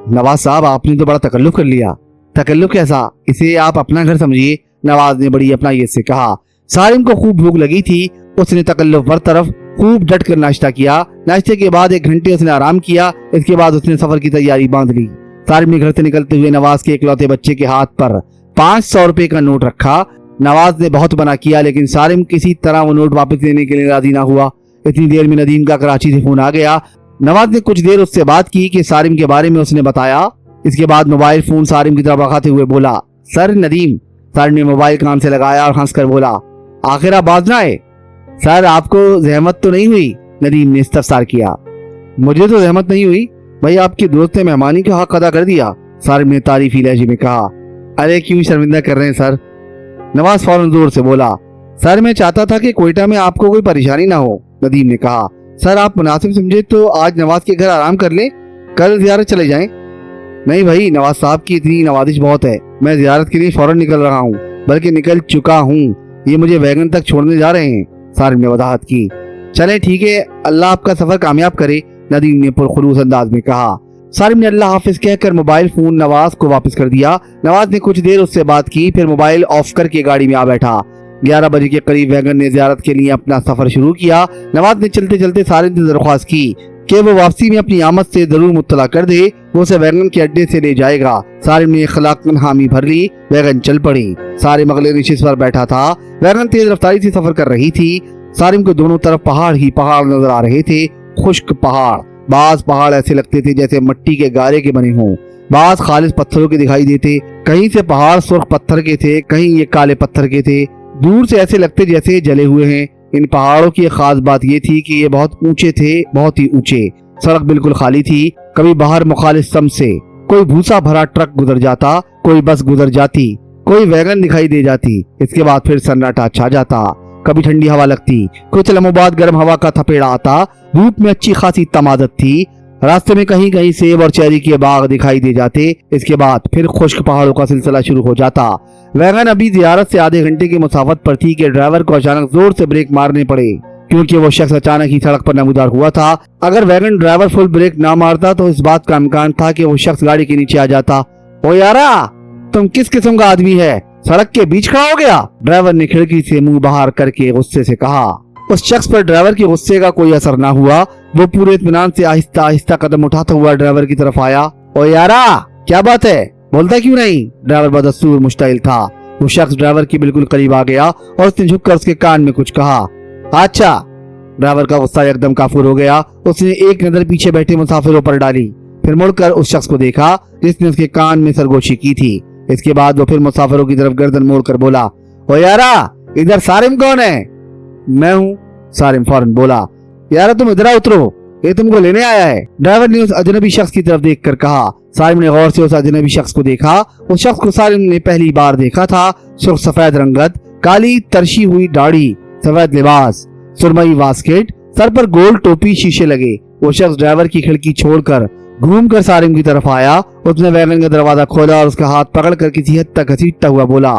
नवाज साहब, आपने तो बड़ा तकल्लुफ कर लिया। तकल्लुफ कैसा? इसे आप अपना घर समझिए, नवाज ने बड़ी अपनाइयत से कहा। सारिम को खूब भूख लगी थी। उसने तकल्लुफ बरतरफ खूब डट कर नाश्ता किया। नाश्ते के बाद 1 घंटे उसने आराम किया। इसके बाद उसने सफर की तैयारी बांध ली। सारिम ने घर से निकलते हुए नवाज के इकलौते बच्चे के हाथ पर 500 रुपए का नोट रखा। नवाज ने बहुत मना किया, लेकिन सारिम किसी तरह वो नोट वापस लेने के लिए राजी ना हुआ। इतनी देर में नदीम का कराची से फोन आ गया। नवाज ने कुछ देर उससे बात की कि सारिम के बारे में उसने बताया। इसके बाद मोबाइल फोन सारिम की तरफ रखाते हुए बोला, सर नदीम। सारिम ने मोबाइल कान से लगाया और हंसकर बोला, आखिर आप बाज ना आए? सर आपको जहमत तो नहीं हुई? नदीम ने इस्तफसार किया। मुझे तो जहमत नहीं हुई भाई, आपके दोस्त ने मेहमानी का हक अदा कर दिया, सारिम ने तारीफी लहजे में कहा। अरे क्यों शर्मिंदा कर रहे हैं सर? नवाज फौरन जोर से बोला। सर मैं चाहता था कि कोयटा में आपको कोई परेशानी ना हो, नदीम ने कहा। सर आप मुनासिब समझे तो आज नवाज के घर आराम कर ले, कल जियारत चले जाएं। नहीं भाई, नवाज साहब की इतनी नवाजिश बहुत है, मैं जियारत के लिए फौरन निकल रहा हूँ, बल्कि निकल चुका हूँ, ये मुझे वैगन तक छोड़ने जा रहे हैं, सारिम ने वजाहत की। चले ठीक है, अल्लाह आपका सफर कामयाब करे, नदीम ने पुरखुलूस अंदाज में कहा। सारिम ने अल्लाह हाफिज कहकर मोबाइल फोन नवाज को वापस कर दिया। नवाज ने कुछ देर उससे बात की, फिर मोबाइल ऑफ करके गाड़ी में आ बैठा। 11 बजे के करीब वैगन ने जियारत के लिए अपना सफर शुरू किया। नवाज ने चलते चलते सारिम से दरख्वास्त की कि वो वापसी में अपनी आमद से जरूर मुत्तला कर दे, वो उसे वैगन के अड्डे से ले जाएगा। सारिम ने इखलाकन हामी भर ली, वैगन चल पड़ी। सारिम अगले नशिस्त पर बैठा था। वैगन तेज रफ्तारी से सफर कर रही थी। सारिम को दोनों तरफ पहाड़ ही पहाड़ नजर आ रहे थे, खुश्क पहाड़। बाज पहाड़ ऐसे लगते थे जैसे मिट्टी के गारे के बने हों, बाज खालिस पत्थरों के दिखाई देते। कहीं से पहाड़ सुर्ख पत्थर के थे, कहीं ये काले पत्थर के थे। दूर से ऐसे लगते जैसे जले हुए हैं। इन पहाड़ों की खास बात ये थी कि ये बहुत ऊंचे थे, बहुत ही ऊंचे। सड़क बिल्कुल खाली थी। कभी बाहर मुखालिफ सम से कोई भूसा भरा ट्रक गुजर जाता, कोई बस गुजर जाती, कोई वैगन दिखाई दे जाती। इसके बाद फिर सन्नाटा छा जाता। कभी ठंडी हवा लगती, कुछ लम्हों बाद गर्म हवा का थपेड़ा आता। धूप में अच्छी खासी तमादत थी। रास्ते में कहीं कहीं सेब और चेरी के बाग दिखाई दे जाते। इसके बाद फिर खुश्क पहाड़ों का सिलसिला शुरू हो जाता। वैगन अभी जियारत से आधे घंटे की मुसाफत पर थी कि ड्राइवर को अचानक जोर से ब्रेक मारने पड़े, क्योंकि वो शख्स अचानक ही सड़क पर नमूदार हुआ था। अगर वैगन ड्राइवर फुल ब्रेक ना मारता तो इस बात का इम्कान था कि वो शख्स गाड़ी के नीचे आ जाता। ओ यारा, तुम किस किस्म का आदमी है, सड़क के बीच खड़ा हो गया? ड्राइवर ने खिड़की से मुंह बाहर करके गुस्से से कहा। उस शख्स पर ड्राइवर के गुस्से का कोई असर ना हुआ। वो पूरे इत्मीनान से आहिस्ता आहिस्ता कदम उठाता हुआ ड्राइवर की तरफ आया। ओ यारा, क्या बात है, बोलता क्यों नहीं? ड्राइवर बदस्तूर मुश्तइल था। वो शख्स ड्राइवर के बिल्कुल करीब आ गया और उसने झुककर उसके कान में कुछ कहा। अच्छा। ड्राइवर का गुस्सा एकदम काफूर हो गया। उसने एक नजर पीछे बैठे मुसाफिरों पर डाली, फिर मुड़कर उस शख्स को देखा जिसने उसके कान में सरगोशी की थी। इसके बाद वो फिर मुसाफिरों की तरफ गर्दन मोड़कर बोला, ओ यारा, इधर सारिम कौन है? मैं हूँ, सारिम फौरन बोला। यारा तुम इधर उतरो, ये तुमको लेने आया है, ड्राइवर ने उस अजनबी शख्स की तरफ देखकर कहा। सारिम ने गौर से उस अजनबी शख्स को देखा। उस शख्स को सारिम ने पहली बार देखा था। सुर्ख सफेद रंगत, काली तरशी हुई दाढ़ी, सफेद लिबास, सुरमई वास्केट, सर पर गोल टोपी, शीशे लगे। वो शख्स ड्राइवर की खिड़की छोड़कर घूमकर सारिम की तरफ आया। उसने वैगन का दरवाजा खोला और उसका हाथ पकड़कर किसी हद तक घसीटता हुआ बोला,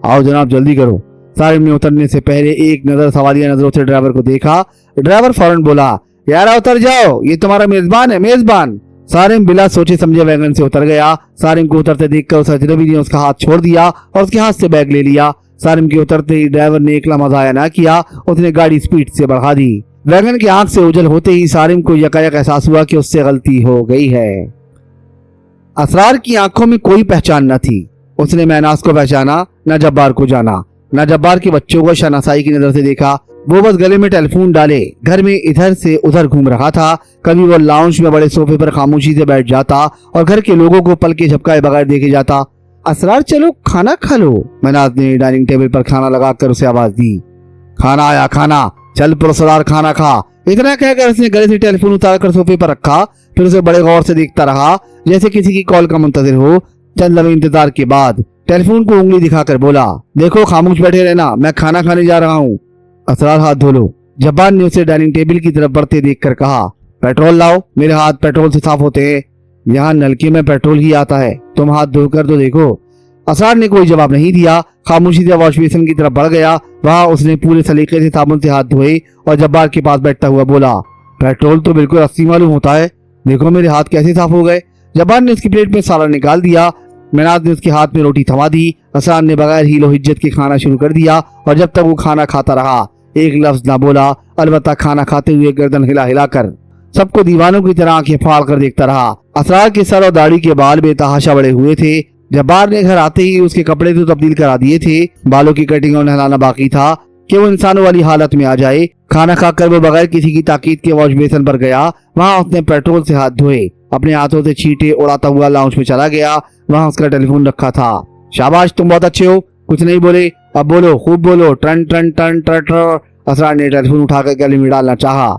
आओ जनाब जल्दी करो। सारिम ने उतरने से पहले एक नजर सवालिया नजरों से ड्राइवर को देखा। ड्राइवर फौरन बोला, यारा उतर जाओ, ये तुम्हारा मेजबान है, मेजबान। सारिम बिला सोचे समझे वैगन से उतर गया। सारिम को उतरते देखकर उस अजनबी ने उसका हाथ छोड़ दिया और उसके हाथ से बैग ले लिया। सारिम के उतरते ही ड्राइवर ने एक लम्हा ज़ाया ना किया, उसने गाड़ी स्पीड से बढ़ा दी। वैगन की आंख से ओझल होते ही सारिम को यकायक एहसास हुआ कि उससे गलती हो गई है। असरार की आंखों में कोई पहचान न थी। उसने महनाज को पहचाना, न जब्बार को जाना, न जब्बार के बच्चों को शनासाई की नजर से देखा। वो बस गले में टेलीफोन डाले घर में इधर से उधर घूम रहा था। कभी वो लाउंज में बड़े सोफे पर खामोशी से बैठ जाता और घर के लोगों को पल के झपकाए बगैर देखे जाता। असरार चलो खाना खा लो, महनाज ने डाइनिंग टेबल पर खाना लगाकर उसे आवाज दी। खाना आया, खाना, चल पुरसरार खाना खा। इतना कहकर उसने गले से टेलीफोन उतार कर सोफे पर रखा, फिर उसे बड़े गौर से देखता रहा जैसे किसी की कॉल का मुंतजिर हो। चंद लम्हे इंतजार के बाद टेलीफोन को उंगली दिखाकर बोला, देखो खामोश बैठे रहना, मैं खाना खाने जा रहा हूँ। असरार हाथ धो लो, जब्बार ने उसे डाइनिंग टेबल की तरफ बढ़ते देखकर कहा। पेट्रोल लाओ, मेरे हाथ पेट्रोल से साफ होते हैं, यहाँ नलके में पेट्रोल ही आता है, तुम हाथ धोकर तो देखो। असरार ने कोई जवाब नहीं दिया, खामोशी से वॉश बेसिन की तरफ बढ़ गया। वहां उसने पूरे सलीके से साबुन से हाथ धोए और जब्बार के पास बैठता हुआ बोला, पेट्रोल तो बिल्कुल असली मालूम होता है, देखो मेरे हाथ कैसे साफ हो गए। जब्बार ने उसकी प्लेट में सारा निकाल दिया। महनाज ने उसके हाथ में रोटी थमा दी। असरार ने बगैर हीलो हिज्जत के खाना शुरू कर दिया और जब तक वो खाना खाता रहा एक लफ्ज ना बोला, अलबत्ता खाना खाते हुए गर्दन हिला हिला कर सबको दीवानों की तरह आंखें फाड़ कर देखता रहा। असरार के सर और दाढ़ी के बाल बेतहाशा बड़े हुए थे। जब्बार ने घर आते ही उसके कपड़े तो तब्दील करा दिए थे, बालों की कटिंग और नहलाना बाकी था कि वो इंसानों वाली हालत में आ जाए। खाना खाकर वो बगैर किसी की ताकीद के वॉश बेसिन पर गया। वहां उसने पेट्रोल से हाथ धोए, अपने हाथों से छींटे उड़ाता हुआ लाउंज में चला गया। वहां उसका टेलीफोन रखा था। शाबाश, तुम बहुत अच्छे हो, कुछ नहीं बोले, अब बोलो, खूब बोलो, टन टन टन टर टर। असरार ने टेलीफोन उठाकर गले में डालना चाहा।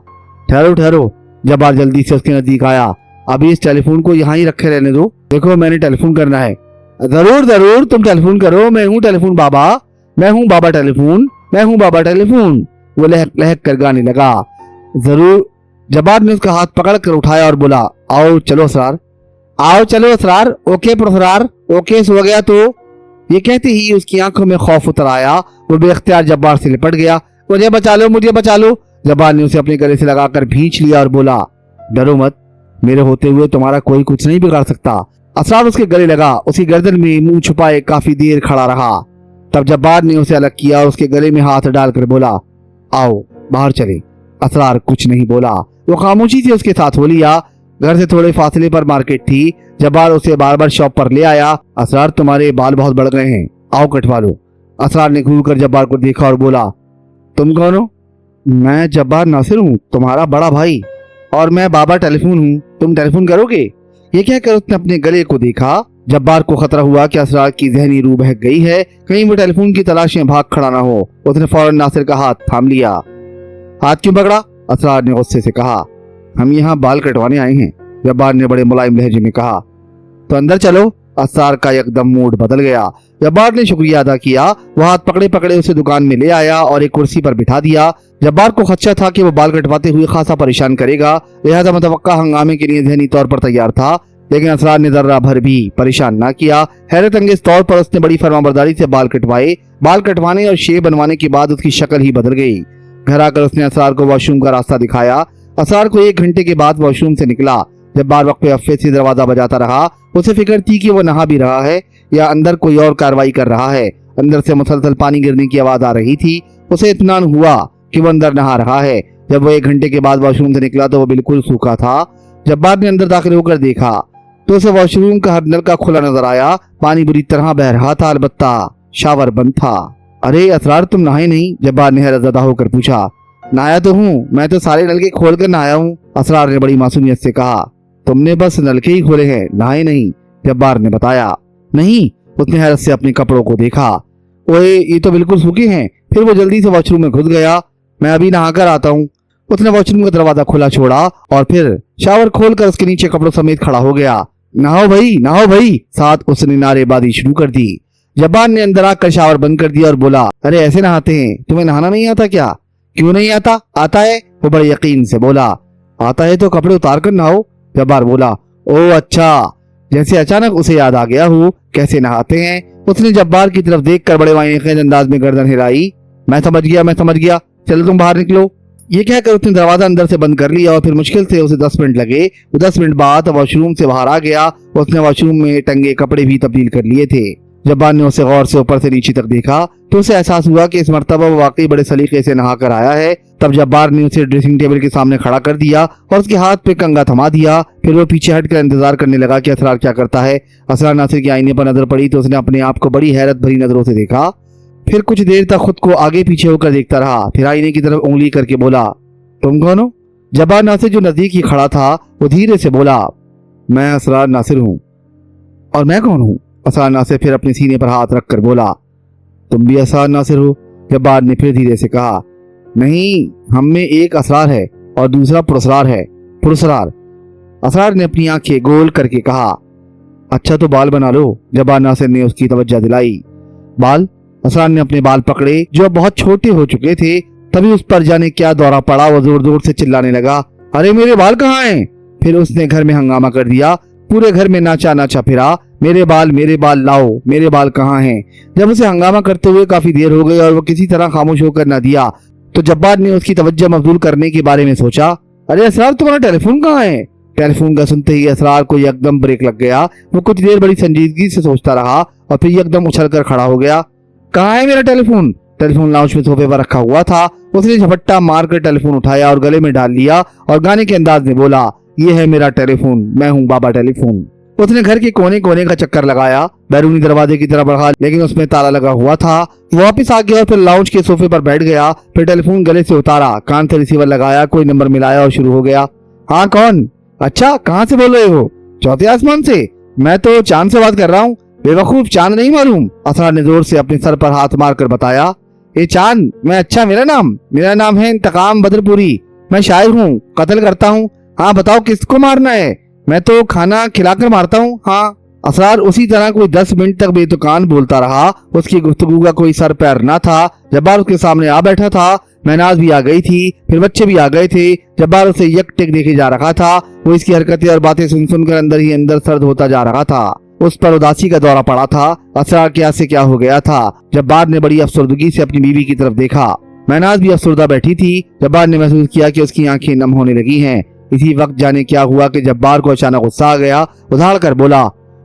ठहरो ठहरो, जब्बार जल्दी से उसके नजदीक आया। अभी इस टेलीफोन को यहाँ ही रखे रहने दो, देखो मैंने टेलीफोन करना है। जरूर जरूर तुम टेलीफोन करो, मैं हूँ टेलीफोन बाबा, मैं हूँ बाबा टेलीफोन, मैं हूँ बाबा टेलीफोन, वो लहक लहक कर गाने लगा। जरूर। जब्बार ने उसका हाथ पकड़ कर उठाया और बोला, आओ चलो असरार, आओ चलो असरार, ओके पुरसरार, ओके सो गया तो। ये कहते ही उसकी आंखों में खौफ उतर आया। वो बेख्तियार जब्बार से लिपट गया। मुझे बचा लो, मुझे बचा लो। जब्बार ने उसे अपने गले से लगाकर भींच लिया और बोला, डरो मत, मेरे होते हुए तुम्हारा कोई कुछ नहीं बिगाड़ सकता। असरार उसके गले लगा, उसकी गर्दन में मुंह छुपाए काफी देर खड़ा रहा। तब जब्बार ने उसे अलग किया और उसके गले में हाथ डालकर बोला, आओ बाहर चले। असरार कुछ नहीं बोला, वो खामोशी से उसके साथ हो लिया। घर से थोड़े फासले पर मार्केट थी। जब्बार उसे बार्बर शॉप पर ले आया। असरार तुम्हारे बाल बहुत बढ़ गए हैं, आओ कटवा लो। असरार ने घूर कर जब्बार को देखा और बोला, तुम कौन हो? मैं जब्बार नासिर हूँ, तुम्हारा बड़ा भाई, और मैं बाबा टेलीफोन हूँ, तुम टेलीफोन करोगे? ये कहकर उसने अपने गले को देखा। जब्बार को खतरा हुआ कि असरार की जहनी रूह बहक गई है, कहीं वो टेलीफोन की तलाश में भाग खड़ा ना हो। उसने फौरन नासिर का हाथ थाम लिया। हाथ क्यों पकड़ा? असरार ने गुस्से से कहा। हम यहाँ बाल कटवाने आए हैं, जब्बार ने बड़े मुलायम लहजे में कहा। तो अंदर चलो। असरार का एकदम मूड बदल गया। जब्बार ने शुक्रिया अदा किया। वो हाथ पकड़े पकड़े उसे दुकान में ले आया और एक कुर्सी पर बिठा दिया। जब्बार को खदशा था कि वो बाल कटवाते हुए खासा परेशान करेगा, लिहाजा मुतवक्का हंगामे के लिए ज़हनी तौर पर तैयार था। लेकिन असरार ने जर्रा भर भी परेशान न किया। हैरत अंगेज तौर पर उसने बड़ी फरमाबरदारी से बाल कटवाए। बाल कटवाने और शेव बनवाने के बाद उसकी शक्ल ही बदल गई। घर आकर उसने असरार को वॉशरूम का रास्ता दिखाया। असरार को 1 घंटे के बाद वॉशरूम से निकला। जब्बार वक्फे वक्फे से दरवाजा बजाता रहा। उसे फिक्र थी कि वो नहा भी रहा है या अंदर कोई और कार्रवाई कर रहा है। अंदर से मुसलसल पानी गिरने की आवाज आ रही थी। उसे इत्मीनान हुआ कि वो अंदर नहा रहा है। जब वो 1 घंटे के बाद वॉशरूम से निकला तो वो बिल्कुल सूखा था। जब्बार ने अंदर दाखिल होकर देखा तो उसे वॉशरूम का हर नलका खुला नजर आया। पानी बुरी तरह बह रहा था, अलबत्ता शावर बंद था। अरे असरार, तुम नहाए नहीं? जब्बार ने हैरतज़दा होकर पूछा। नहाया तो हूँ, मैं तो सारे नलके खोल कर नहाया हूँ, असरार ने बड़ी मासूमियत से कहा। तुमने बस नलके ही खोले हैं, नहाए नहीं, जब्बार ने बताया। नहीं, उसने हैरत से अपने कपड़ों को देखा। ओए, ये तो बिल्कुल सूखे हैं। फिर वो जल्दी से वॉशरूम में घुस गया। मैं अभी नहा कर आता हूँ। उसने वॉशरूम का दरवाजा खुला छोड़ा और फिर शावर खोलकर उसके नीचे कपड़ों समेत खड़ा हो गया। नहाओ भाई, नहाओ भाई, साथ उसने नारेबाजी शुरू कर दी। जब्बार ने अंदर आकर शावर बंद कर दिया और बोला, अरे ऐसे नहाते हैं, तुम्हें नहाना नहीं आता क्या? क्यों नहीं आता? आता है, वो बड़े यकीन से बोला। आता है तो कपड़े उतार कर नहाओ, जब्बार बोला। ओ अच्छा, जैसे अचानक उसे याद आ गया हो कैसे नहाते हैं। उसने जब्बार की तरफ देखकर बड़े वाइनेखेज अंदाज में गर्दन हिलाई। मैं समझ गया, मैं समझ गया, चलो तुम बाहर निकलो। ये कहकर उसने दरवाजा अंदर से बंद कर लिया और फिर मुश्किल से उसे 10 मिनट लगे। वो 10 मिनट बाद वॉशरूम से बाहर आ गया। उसने वॉशरूम में टंगे कपड़े भी तब्दील कर लिए थे। जब्बार ने उसे गौर से ऊपर से नीचे तक देखा तो उसे एहसास हुआ कि इस मर्तबा वो वाकई बड़े सलीके से नहा कर आया है। तब जब्बार ने उसे ड्रेसिंग टेबल के सामने खड़ा कर दिया और उसके हाथ पे कंगा थमा दिया। फिर वो पीछे हटकर इंतजार करने लगा कि असरार क्या करता है। असरार नासिर के आईने पर नजर पड़ी तो उसने अपने आप को बड़ी हैरत भरी नजरों से देखा। फिर कुछ देर तक खुद को आगे पीछे होकर देखता रहा। फिर आईने की तरफ उंगली करके बोला, तुम कौन हो? जब्बार नासिर जो नजदीक ही खड़ा था वो धीरे से बोला, मैं असरार नासिर हूँ। और मैं कौन हूँ? असरार नासिर फिर अपने सीने पर हाथ रखकर बोला, तुम भी असरार नासिर हो? जब्बार ने फिर धीरे से कहा, नहीं, हम में एक असरार है और दूसरा पुरसरार है। पुरसरार? असरार ने अपनी आंखें गोल करके कहा। अच्छा तो बाल बना लो, जब्बार नासिर ने उसकी तवज्जो दिलाई। बाल? असरार ने अपने बाल पकड़े जो अब बहुत छोटे हो चुके थे। तभी उस पर जाने क्या दौरा पड़ा, वो जोर जोर से चिल्लाने लगा, अरे मेरे बाल कहाँ हैं? फिर उसने घर में हंगामा कर दिया। पूरे घर में नाचा नाचा फिरा, मेरे बाल लाओ, मेरे बाल कहाँ हैं? जब उसे हंगामा करते हुए काफी देर हो गई और वो किसी तरह खामोश होकर न दिया तो जब्बार ने उसकी तवज्जो मबजूल करने के बारे में सोचा। अरे असरार, तुम्हारा टेलीफोन कहाँ है? टेलीफोन का सुनते ही असरार को एकदम ब्रेक लग गया। वो कुछ देर बड़ी संजीदगी से सोचता रहा और फिर एकदम उछल कर खड़ा हो गया। कहाँ है मेरा टेलीफोन? टेलीफोन लाउंज में सोफे पर रखा हुआ था। उसने झपट्टा मारकर टेलीफोन उठाया और गले में डाल लिया और गाने के अंदाज में बोला, ये है मेरा टेलीफोन, मैं हूँ बाबा टेलीफोन। उसने घर के कोने कोने का चक्कर लगाया, बैरूनी दरवाजे की तरफ बढ़ा, लेकिन उसमें ताला लगा हुआ था। वो वापस आ गया और फिर लाउंज के सोफे पर बैठ गया। फिर टेलीफोन गले से उतारा, कान से रिसीवर लगाया, कोई नंबर मिलाया और शुरू हो गया। हाँ कौन? अच्छा, कहाँ से बोल रहे हो? चौथे आसमान से? मैं तो चांद से बात कर रहा हूँ। बेवकूफ, चांद नहीं मालूम? असरार ने जोर से अपने सर पर हाथ मारकर बताया। ए चांद, मैं अच्छा, मेरा नाम है इंतकाम बदरपुरी, मैं शायर हूँ, कत्ल करता हूँ। हाँ बताओ किसको मारना है? मैं तो खाना खिलाकर मारता हूँ। हाँ। असरार उसी तरह कोई 10 मिनट तक बेतुकान बोलता रहा। उसकी गुफ्तगू का कोई सर पैर न था। जब्बार उसके सामने आ बैठा था। महनाज भी आ गई थी, फिर बच्चे भी आ गए थे। जब्बार उसे यकटिक देखे जा रहा था। वो इसकी हरकतें और बातें सुन सुनकर अंदर ही अंदर सर्द होता जा रहा था। उस पर उदासी का दौरा पड़ा था। असरार क्या से क्या हो गया था। जब्बार ने बड़ी अफसरदगी से अपनी बीवी की तरफ देखा। महनाज भी अफसरदा बैठी थी। जब्बार ने महसूस किया कि उसकी आंखें नम होने लगी हैं। इसी वक्त जाने क्या हुआ कि जब्बार को अचानक गुस्सा आ गया। उधाड़ कर बोला,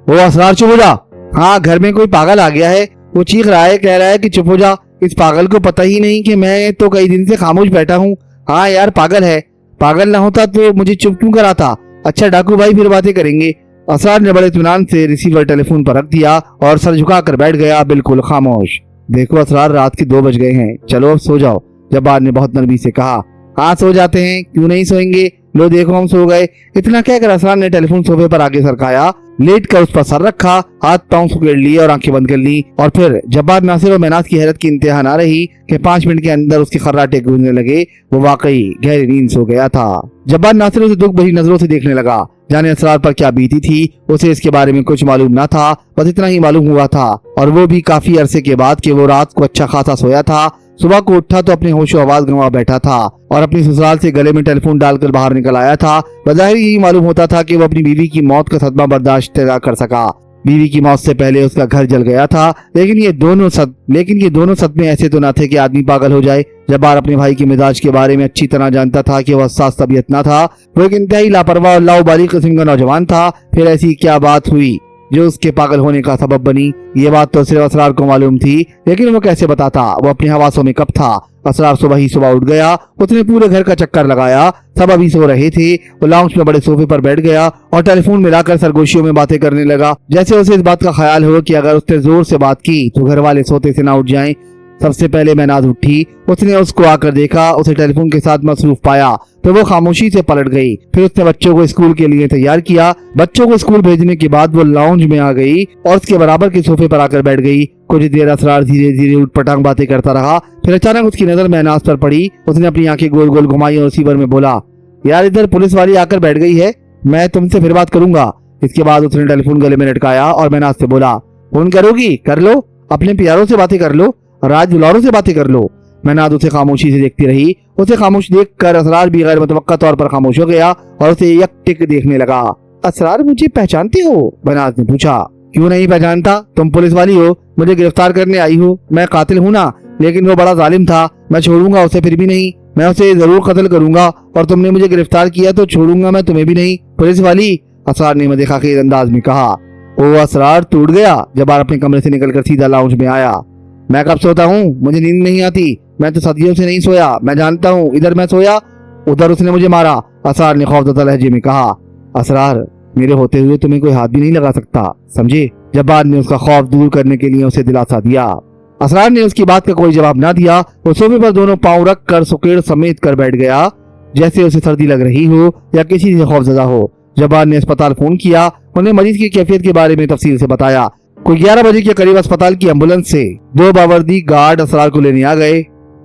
ओ असरार चुप हो जा। हाँ, घर में कोई पागल आ गया है। वो चीख रहा है, कह रहा है कि चुप हो जा। इस पागल को पता ही नहीं कि मैं तो कई दिन से खामोश बैठा हूँ। हाँ यार, पागल है। पागल ना होता तो मुझे चुप क्यों कराता? अच्छा डाकू भाई, फिर बातें करेंगे। असरार ने बड़े इत्मीनान से रिसीवर टेलीफोन पर रख दिया और सर झुकाकर बैठ गया, बिल्कुल खामोश। देखो असरार, रात के 2 बज गए हैं, चलो अब सो जाओ। जब्बार ने बहुत नरमी से कहा। हाँ सो जाते हैं, क्यों नहीं सोएंगे? लो देखो हम सो गए। इतना कहकर असरार ने टेलीफोन सोफे पर आगे सरकाया, लेट कर उस पर सर रखा, हाथ पांव सुकेड़ लिए और आंखें बंद कर ली। और फिर जब्बार नासिर और महनाज की हैरत की इंतहा ना रही कि 5 मिनट के अंदर उसके खर्राटे गूंजने लगे। वो वाकई गहरी नींद सो गया था। जब्बार नासिर उसे दुख भरी नजरों से देखने लगा। जाने असरार पर क्या बीती थी। उसे इसके बारे में कुछ मालूम न था, बस इतना ही मालूम हुआ था, और वो भी काफी अरसे के बाद कि वो रात को अच्छा खासा सोया था। सुबह को उठा तो अपने होशो आवाज गंवा बैठा था और अपनी ससुराल से गले में टेलीफोन डालकर बाहर निकल आया था। बज़ाहिर यही मालूम होता था कि वो अपनी बीवी की मौत का सदमा बर्दाश्त न कर सका। बीवी की मौत से पहले उसका घर जल गया था, लेकिन ये दोनों सदमे ऐसे तो न थे कि आदमी पागल हो जाए। जब्बार अपने भाई के मिजाज के बारे में अच्छी तरह जानता था कि वह हसास तबीयत न था। वो एक इंतहाई लापरवाह और लाउबाली किस्म का नौजवान था। फिर ऐसी क्या बात हुई जो उसके पागल होने का सबब बनी? ये बात तो सिर्फ असरार को मालूम थी, लेकिन वो कैसे बताता? वो अपने हवासों में कब था? असरार सुबह उठ गया। उसने पूरे घर का चक्कर लगाया। सब अभी सो रहे थे। वो लाउंज में बड़े सोफे पर बैठ गया और टेलीफोन मिलाकर सरगोशियों में बातें करने लगा, जैसे उसे इस बात का ख्याल हो कि अगर उसने जोर से बात की तो घर वाले सोते से ना उठ जाएं। सबसे पहले महनाज उठी। उसने उसको आकर देखा। उसे टेलीफोन के साथ मसरूफ पाया तो वो खामोशी से पलट गई। फिर उसने बच्चों को स्कूल के लिए तैयार किया। बच्चों को स्कूल भेजने के बाद वो लाउंज में आ गई और उसके बराबर के सोफे पर आकर बैठ गई। कुछ देर असरार धीरे धीरे उठपटांग बातें करता रहा। फिर अचानक उसकी नजर महनाज पर पड़ी। उसने अपनी आंखें गोल गोल घुमाई और रिसीवर में बोला, यार इधर पुलिस वाली आकर बैठ गई है, मैं तुमसे फिर बात करूंगा। इसके बाद उसने टेलीफोन गले में लटकाया और महनाज से बोला, फोन करोगी? कर लो, अपने प्यारों से बातें कर लो, राज दुलारों से बातें कर लो। महनाज उसे खामोशी से देखती रही। उसे खामोश देखकर असरार भी गैर मुतवक्का तौर पर खामोश हो गया और उसे यकटिक देखने लगा। असरार, मुझे पहचानते हो? महनाज ने पूछा। क्यों नहीं पहचानता, तुम पुलिस वाली हो, मुझे गिरफ्तार करने आई हो। मैं कातिल हूँ ना, लेकिन वो बड़ा जालिम था, मैं छोड़ूंगा उसे फिर भी नहीं। मैं उसे जरूर कत्ल करूंगा और तुमने मुझे गिरफ्तार किया तो छोड़ूंगा मैं तुम्हें भी नहीं। पुलिस वाली, असरार ने मज़ाकिया अंदाज में कहा। ओ असरार टूट गया। जब्बार अपने कमरे से निकलकर सीधा लाउंज में आया। मैं कब सोता हूँ? मुझे नींद नहीं आती, मैं तो सदियों से नहीं सोया, मैं जानता हूँ। इधर मैं सोया, उधर उसने मुझे मारा, असरार ने खौफजदा लहजे में कहा। असरार, मेरे होते हुए तुम्हें कोई हाथ भी नहीं लगा सकता, समझे? जब्बार ने उसका खौफ दूर करने के लिए उसे दिलासा दिया। असरार ने उसकी बात का कोई जवाब ना दिया। वो सोफे पर दोनों पांव रख कर सुकेड़ समेत कर बैठ गया, जैसे उसे सर्दी लग रही हो या किसी से खौफजदा हो। जब्बार ने अस्पताल फोन किया, उन्हें मरीज की कैफियत के बारे में तफसील से बताया। कोई 11 बजे के करीब अस्पताल की एम्बुलेंस से 2 बावर्दी गार्ड असरार को लेने आ गए।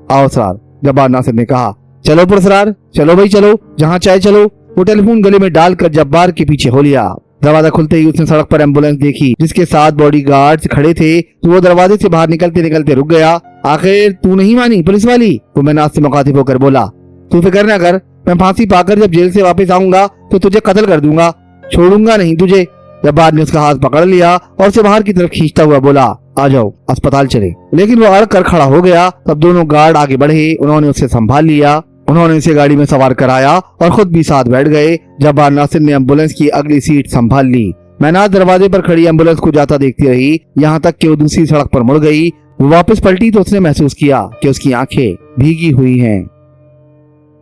आओ असरार, जब्बार नासिर ने कहा। चलो पुरसरार, चलो भाई चलो, जहाँ चाहे चलो। वो टेलीफोन गले में डालकर जब्बार के पीछे हो लिया। दरवाजा खुलते ही उसने सड़क पर एम्बुलेंस देखी जिसके साथ बॉडीगार्ड्स खड़े थे, तो वो दरवाजे से बाहर निकलते निकलते रुक गया। आखिर तू नहीं मानी पुलिस वाली? वो महनाज से मुखातिब होकर बोला। तू फिक्र न कर, मैं फांसी पाकर जब जेल से वापस आऊंगा तो तुझे कत्ल कर दूंगा, छोड़ूंगा नहीं तुझे। जब्बार ने उसका हाथ पकड़ लिया और उसे बाहर की तरफ खींचता हुआ बोला, आ जाओ अस्पताल चले। लेकिन वो अड़ कर खड़ा हो गया। तब दोनों गार्ड आगे बढ़े, उन्होंने उसे संभाल लिया। उन्होंने उसे गाड़ी में सवार कराया और खुद भी साथ बैठ गए। जब्बार नासिर ने एम्बुलेंस की अगली सीट संभाल ली। महनाज दरवाजे पर खड़ी एम्बुलेंस को जाता देखती रही, यहाँ तक कि वो दूसरी सड़क पर मुड़ गई। वो वापस पलटी तो उसने महसूस किया कि उसकी आंखें भीगी हुई हैं।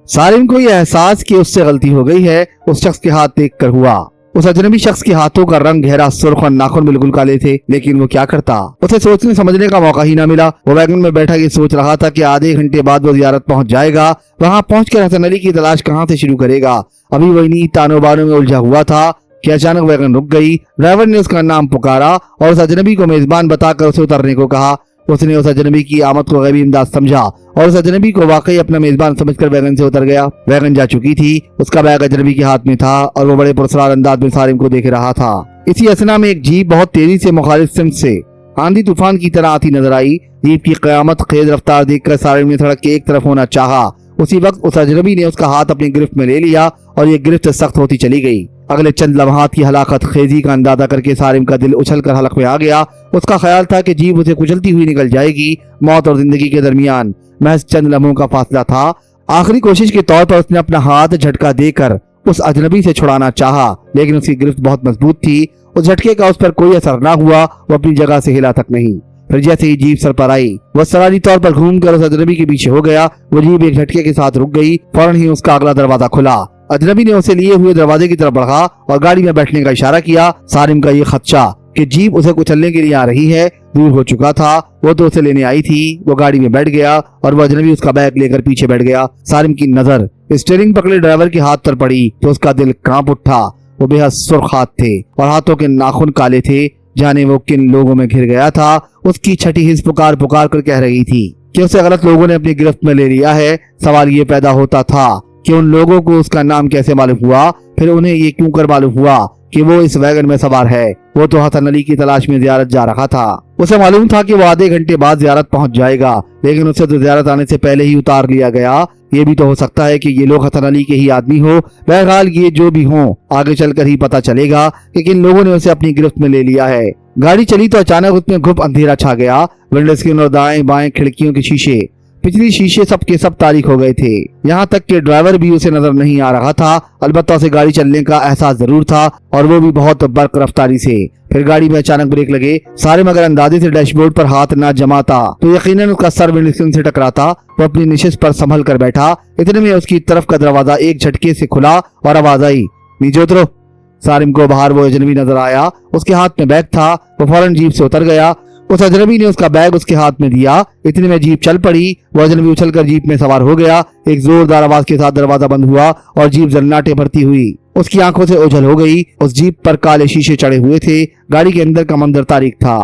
सारिन को यह एहसास कि उससे गलती हो गई है उस शख्स के हाथ देख कर हुआ। उस अजनबी शख्स के हाथों का रंग गहरा सुर्ख और नाखून बिल्कुल काले थे, लेकिन वो क्या करता? उसे सोचने समझने का मौका ही ना मिला। वो वैगन में बैठा ये सोच रहा था कि आधे घंटे बाद वो जियारत पहुंच जाएगा। वहां पहुंचकर हसन अली की तलाश कहां से शुरू करेगा? अभी वो इन्हीं तानो बानो में उलझा हुआ था कि अचानक वैगन रुक गई। ड्राइवर ने उसका नाम पुकारा और उस अजनबी को मेजबान बताकर उसे उतरने को कहा। उसने उस अजनबी की आमद को गैबी इमदाद समझा और उस अजनबी को वाकई अपना मेजबान समझकर वैगन से उतर गया। वैगन जा चुकी थी, उसका बैग अजनबी के हाथ में था और वो बड़े पुरस्कार अंदाज में सारिम को देख रहा था। इसी असना में एक जीप बहुत तेजी से मुखालिफ सिमत से आंधी तूफान की तरह आती नजर आई। जीप की क़यामत खेज रफ्तार देखकर सारिम ने सड़क के एक तरफ होना चाहा। उसी वक्त उस अजनबी ने उसका हाथ अपनी गिरफ्त में ले लिया और ये गिरफ्त सख्त होती चली गई। अगले चंद लम्हात की हलाकत खेजी का अंदाजा करके सारिम का दिल उछल कर हलक में आ गया। उसका ख्याल था कि जीप उसे कुचलती हुई निकल जाएगी। मौत और जिंदगी के दरमियान महज चंद लम्हों का फासला था। आखिरी कोशिश के तौर पर उसने अपना हाथ झटका देकर उस अजनबी से छुड़ाना चाहा, लेकिन उसकी गिरफ्त बहुत मजबूत थी। उस झटके का उस पर कोई असर न हुआ, वो अपनी जगह से हिला तक नहीं। फिर जैसे ही जीप सर पर आई, वह सरारी तौर पर घूमकर उस अजनबी के पीछे हो गया। वो जीप एक झटके के साथ रुक गई। फौरन ही उसका अगला दरवाजा खुला। अजनबी ने उसे लिए हुए दरवाजे की तरफ बढ़ा और गाड़ी में बैठने का इशारा किया। सारिम का ये खदशा कि जीप उसे कुचलने के लिए आ रही है दूर हो चुका था। वो तो उसे लेने आई थी। वो गाड़ी में बैठ गया और वो अजनबी उसका बैग लेकर पीछे बैठ गया। सारिम की नजर स्टीयरिंग पकड़े ड्राइवर के हाथ पर पड़ी तो उसका दिल कांप उठा। वो बेहद सुर्ख हाथ थे और हाथों के नाखून काले थे। जाने वो किन लोगों में घिर गया था। उसकी छठी हिस्स पुकार पुकार कर कह रही थी कि उसे गलत लोगों ने अपनी गिरफ्त में ले लिया है। सवाल ये पैदा होता था कि उन लोगों को उसका नाम कैसे मालूम हुआ, फिर उन्हें ये क्यों कर मालूम हुआ कि वो इस वैगन में सवार है। वो तो हसन अली की तलाश में ज़ियारत जा रहा था। उसे मालूम था कि वो आधे घंटे बाद ज़ियारत पहुंच जाएगा, लेकिन उसे तो ज़ियारत आने से पहले ही उतार लिया गया। ये भी तो हो सकता है कि ये लोग हसन अली के ही आदमी हो। बहरहाल ये जो भी हो, आगे चलकर ही पता चलेगा कि किन लोगों ने उसे अपनी गिरफ्त में ले लिया है। गाड़ी चली तो अचानक उसमें घुप अंधेरा छा गया। विंडो स्क्रीन और दाएं बाएं खिड़कियों के शीशे, पिछली शीशे सब के सब तारीख हो गए थे। यहाँ तक कि ड्राइवर भी उसे नजर नहीं आ रहा था। अलबत्ता उसे गाड़ी चलने का एहसास जरूर था और वो भी बहुत बर्क रफ्तारी से। फिर गाड़ी में अचानक ब्रेक लगे। सारिम अगर अंदाजे से डैशबोर्ड पर हाथ ना जमाता तो यकीनन उसका सर विंड स्क्रीन से टकराता। वो अपनी निशिस्त पर संभल कर बैठा। इतने में उसकी तरफ का दरवाजा एक झटके से खुला और आवाज आई, नीचे उतरो। सारिम को बाहर वो अजनबी नजर आया। उसके हाथ में बैग था। वो फौरन जीप से उतर गया। उस अजनबी ने उसका बैग उसके हाथ में दिया। इतने में जीप चल पड़ी। वो अजनबी उछलकर जीप में सवार हो गया। एक जोरदार आवाज के साथ दरवाजा बंद हुआ और जीप जन्नाटे भरती हुई उसकी आंखों से ओझल हो गई। उस जीप पर काले शीशे चढ़े हुए थे। गाड़ी के अंदर का मंजर तारीख था।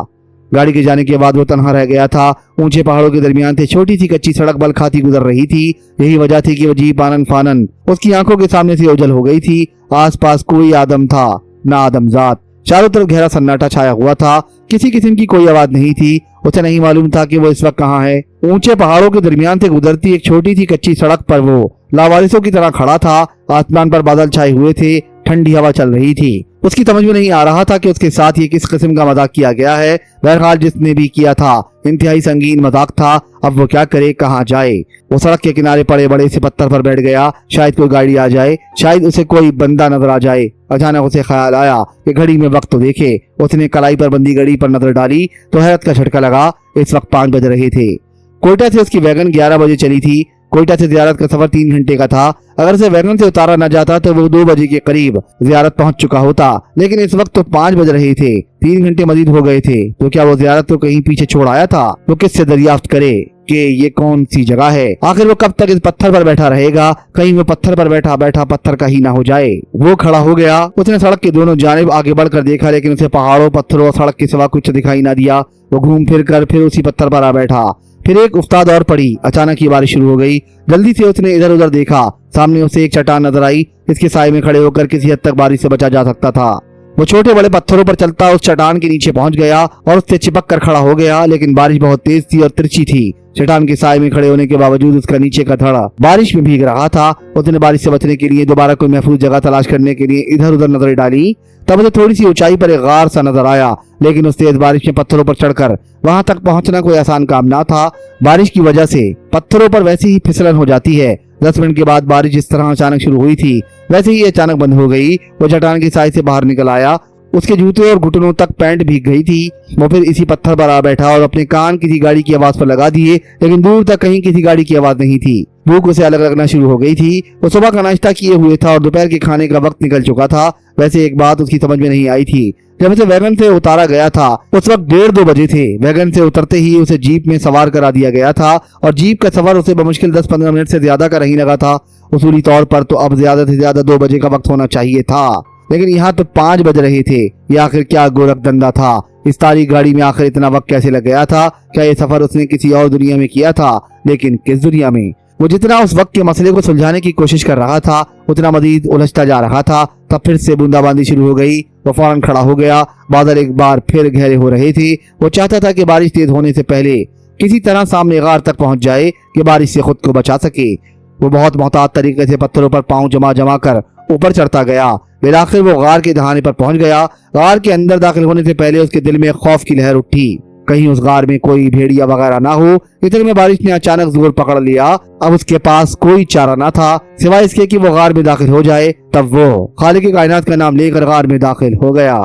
गाड़ी के जाने के बाद वो तन्हा रह गया था। ऊंचे पहाड़ों के दरमियान से छोटी सी कच्ची सड़क बल खाती गुजर रही थी। यही वजह थी कि वो जीप आनन फानन उसकी आंखों के सामने से ओझल हो गई थी। आसपास कोई आदम था ना आदमजात। चारों तरफ गहरा सन्नाटा छाया हुआ था। किसी किस्म की कोई आवाज नहीं थी। उसे नहीं मालूम था कि वो इस वक्त कहाँ है। ऊंचे पहाड़ों के दरमियान से गुजरती एक छोटी सी कच्ची सड़क पर वो लावारिसों की तरह खड़ा था। आसमान पर बादल छाए हुए थे। ठंडी हवा चल रही थी। उसकी समझ में नहीं आ रहा था कि उसके साथ ये किस किस्म का मजाक किया गया है। बहरहाल जिसने भी किया था इंतहाई संगीन मजाक था। अब वो क्या करे, कहाँ जाए। वो सड़क के किनारे पड़े बड़े से पत्थर पर बैठ गया। शायद कोई गाड़ी आ जाए, शायद उसे कोई बंदा नजर आ जाए। अचानक उसे ख्याल आया कि घड़ी में वक्त तो देखे। उसने कलाई पर बंदी घड़ी पर नजर डाली तो हैरत का झटका लगा। इस वक्त 5 बज रहे थे। कोयटा से उसकी वैगन 11 बजे चली थी। कोयटा से ज़ियारत का सफर 3 घंटे का था। अगर उसे वैगन से उतारा न जाता तो वो 2 बजे के करीब ज़ियारत पहुंच चुका होता, लेकिन इस वक्त तो 5 बज रहे थे। 3 घंटे मजीद हो गए थे। तो क्या वो ज़ियारत को कहीं पीछे छोड़ आया था? वो किससे दरियाफ्त करे कि ये कौन सी जगह है? आखिर वो कब तक इस पत्थर पर बैठा रहेगा? कहीं वो पत्थर पर बैठा बैठा पत्थर का ही ना हो जाए। वो खड़ा हो गया। उसने सड़क के दोनों जानिब आगे बढ़कर देखा, लेकिन उसे पहाड़ों, पत्थरों और सड़क के सिवा कुछ दिखाई ना दिया। वो घूम फिर कर फिर उसी पत्थर पर आ बैठा। फिर एक उस्ताद और पड़ी। अचानक ही बारिश शुरू हो गई। जल्दी से उसने इधर उधर देखा। सामने उसे एक चट्टान नजर आई। इसके साए में खड़े होकर किसी हद तक बारिश से बचा जा सकता था। वो छोटे बड़े पत्थरों पर चलता उस चट्टान के नीचे पहुंच गया और उससे चिपक कर खड़ा हो गया। लेकिन बारिश बहुत तेज थी और तिरछी थी। चट्टान के साए में खड़े होने के बावजूद उसका नीचे का धड़ा बारिश में भीग रहा था। उसने बारिश से बचने के लिए दोबारा कोई महफूज जगह तलाश करने के लिए इधर उधर नजर डाली। तब उसे थोड़ी सी ऊंचाई पर एक गार सा नजर आया, लेकिन उस तेज बारिश में पत्थरों पर चढ़कर वहां तक पहुंचना कोई आसान काम ना था। बारिश की वजह से पत्थरों पर वैसे ही फिसलन हो जाती है। 10 मिनट के बाद बारिश जिस तरह अचानक शुरू हुई थी वैसे ही अचानक बंद हो गई। वो चट्टान के साए से बाहर निकल आया। उसके जूते और घुटनों तक पैंट भीग गई थी। वो फिर इसी पत्थर पर आ बैठा और अपने कान किसी गाड़ी की आवाज पर लगा दिए, लेकिन दूर तक कहीं किसी गाड़ी की आवाज नहीं थी। भूख उसे अलग लगना शुरू हो गई थी। वो सुबह का नाश्ता किए हुए था और दोपहर के खाने का वक्त निकल चुका था। वैसे एक बात उसकी समझ में नहीं आई थी। जब उसे वैगन से उतारा गया था उस वक्त 1:30-2 बजे थे। वैगन से उतरते ही उसे जीप में सवार करा दिया गया था और जीप का सफर उसे बमुश्किल 10-15 मिनट से ज्यादा का नहीं लगा था। उसूली तौर पर तो अब ज्यादा से ज्यादा 2 बजे का वक्त होना चाहिए था, लेकिन यहाँ तो 5 बज रहे थे। ये आखिर क्या गोरख धंधा था इस तारीख गाड़ी में आखिर इतना वक्त कैसे लग गया था? क्या ये सफर उसने किसी और दुनिया में किया था? लेकिन किस दुनिया में? वो जितना उस वक्त के मसले को सुलझाने की कोशिश कर रहा था उतना मजीद उलझता जा रहा था। तब फिर से बूंदाबांदी शुरू हो गई। वो फौरन खड़ा हो गया। बादल एक बार फिर गहरे हो रहे थे। वो चाहता था कि बारिश तेज होने से पहले किसी तरह सामने गार तक पहुंच जाए कि बारिश से खुद को बचा सके। वो बहुत मोहतात तरीके से पत्थरों पर पांव जमा जमा कर ऊपर चढ़ता गया। फिर वो गार के दहाने पर पहुंच गया। गार के अंदर दाखिल होने से पहले उसके दिल में खौफ की लहर उठी, कहीं उस गार में कोई भेड़िया वगैरह ना हो। इतने में बारिश ने अचानक जोर पकड़ लिया। अब उसके पास कोई चारा ना था सिवाय इसके कि वो गार में दाखिल हो जाए। तब वो खालिक कायनात का नाम लेकर गार में दाखिल हो गया।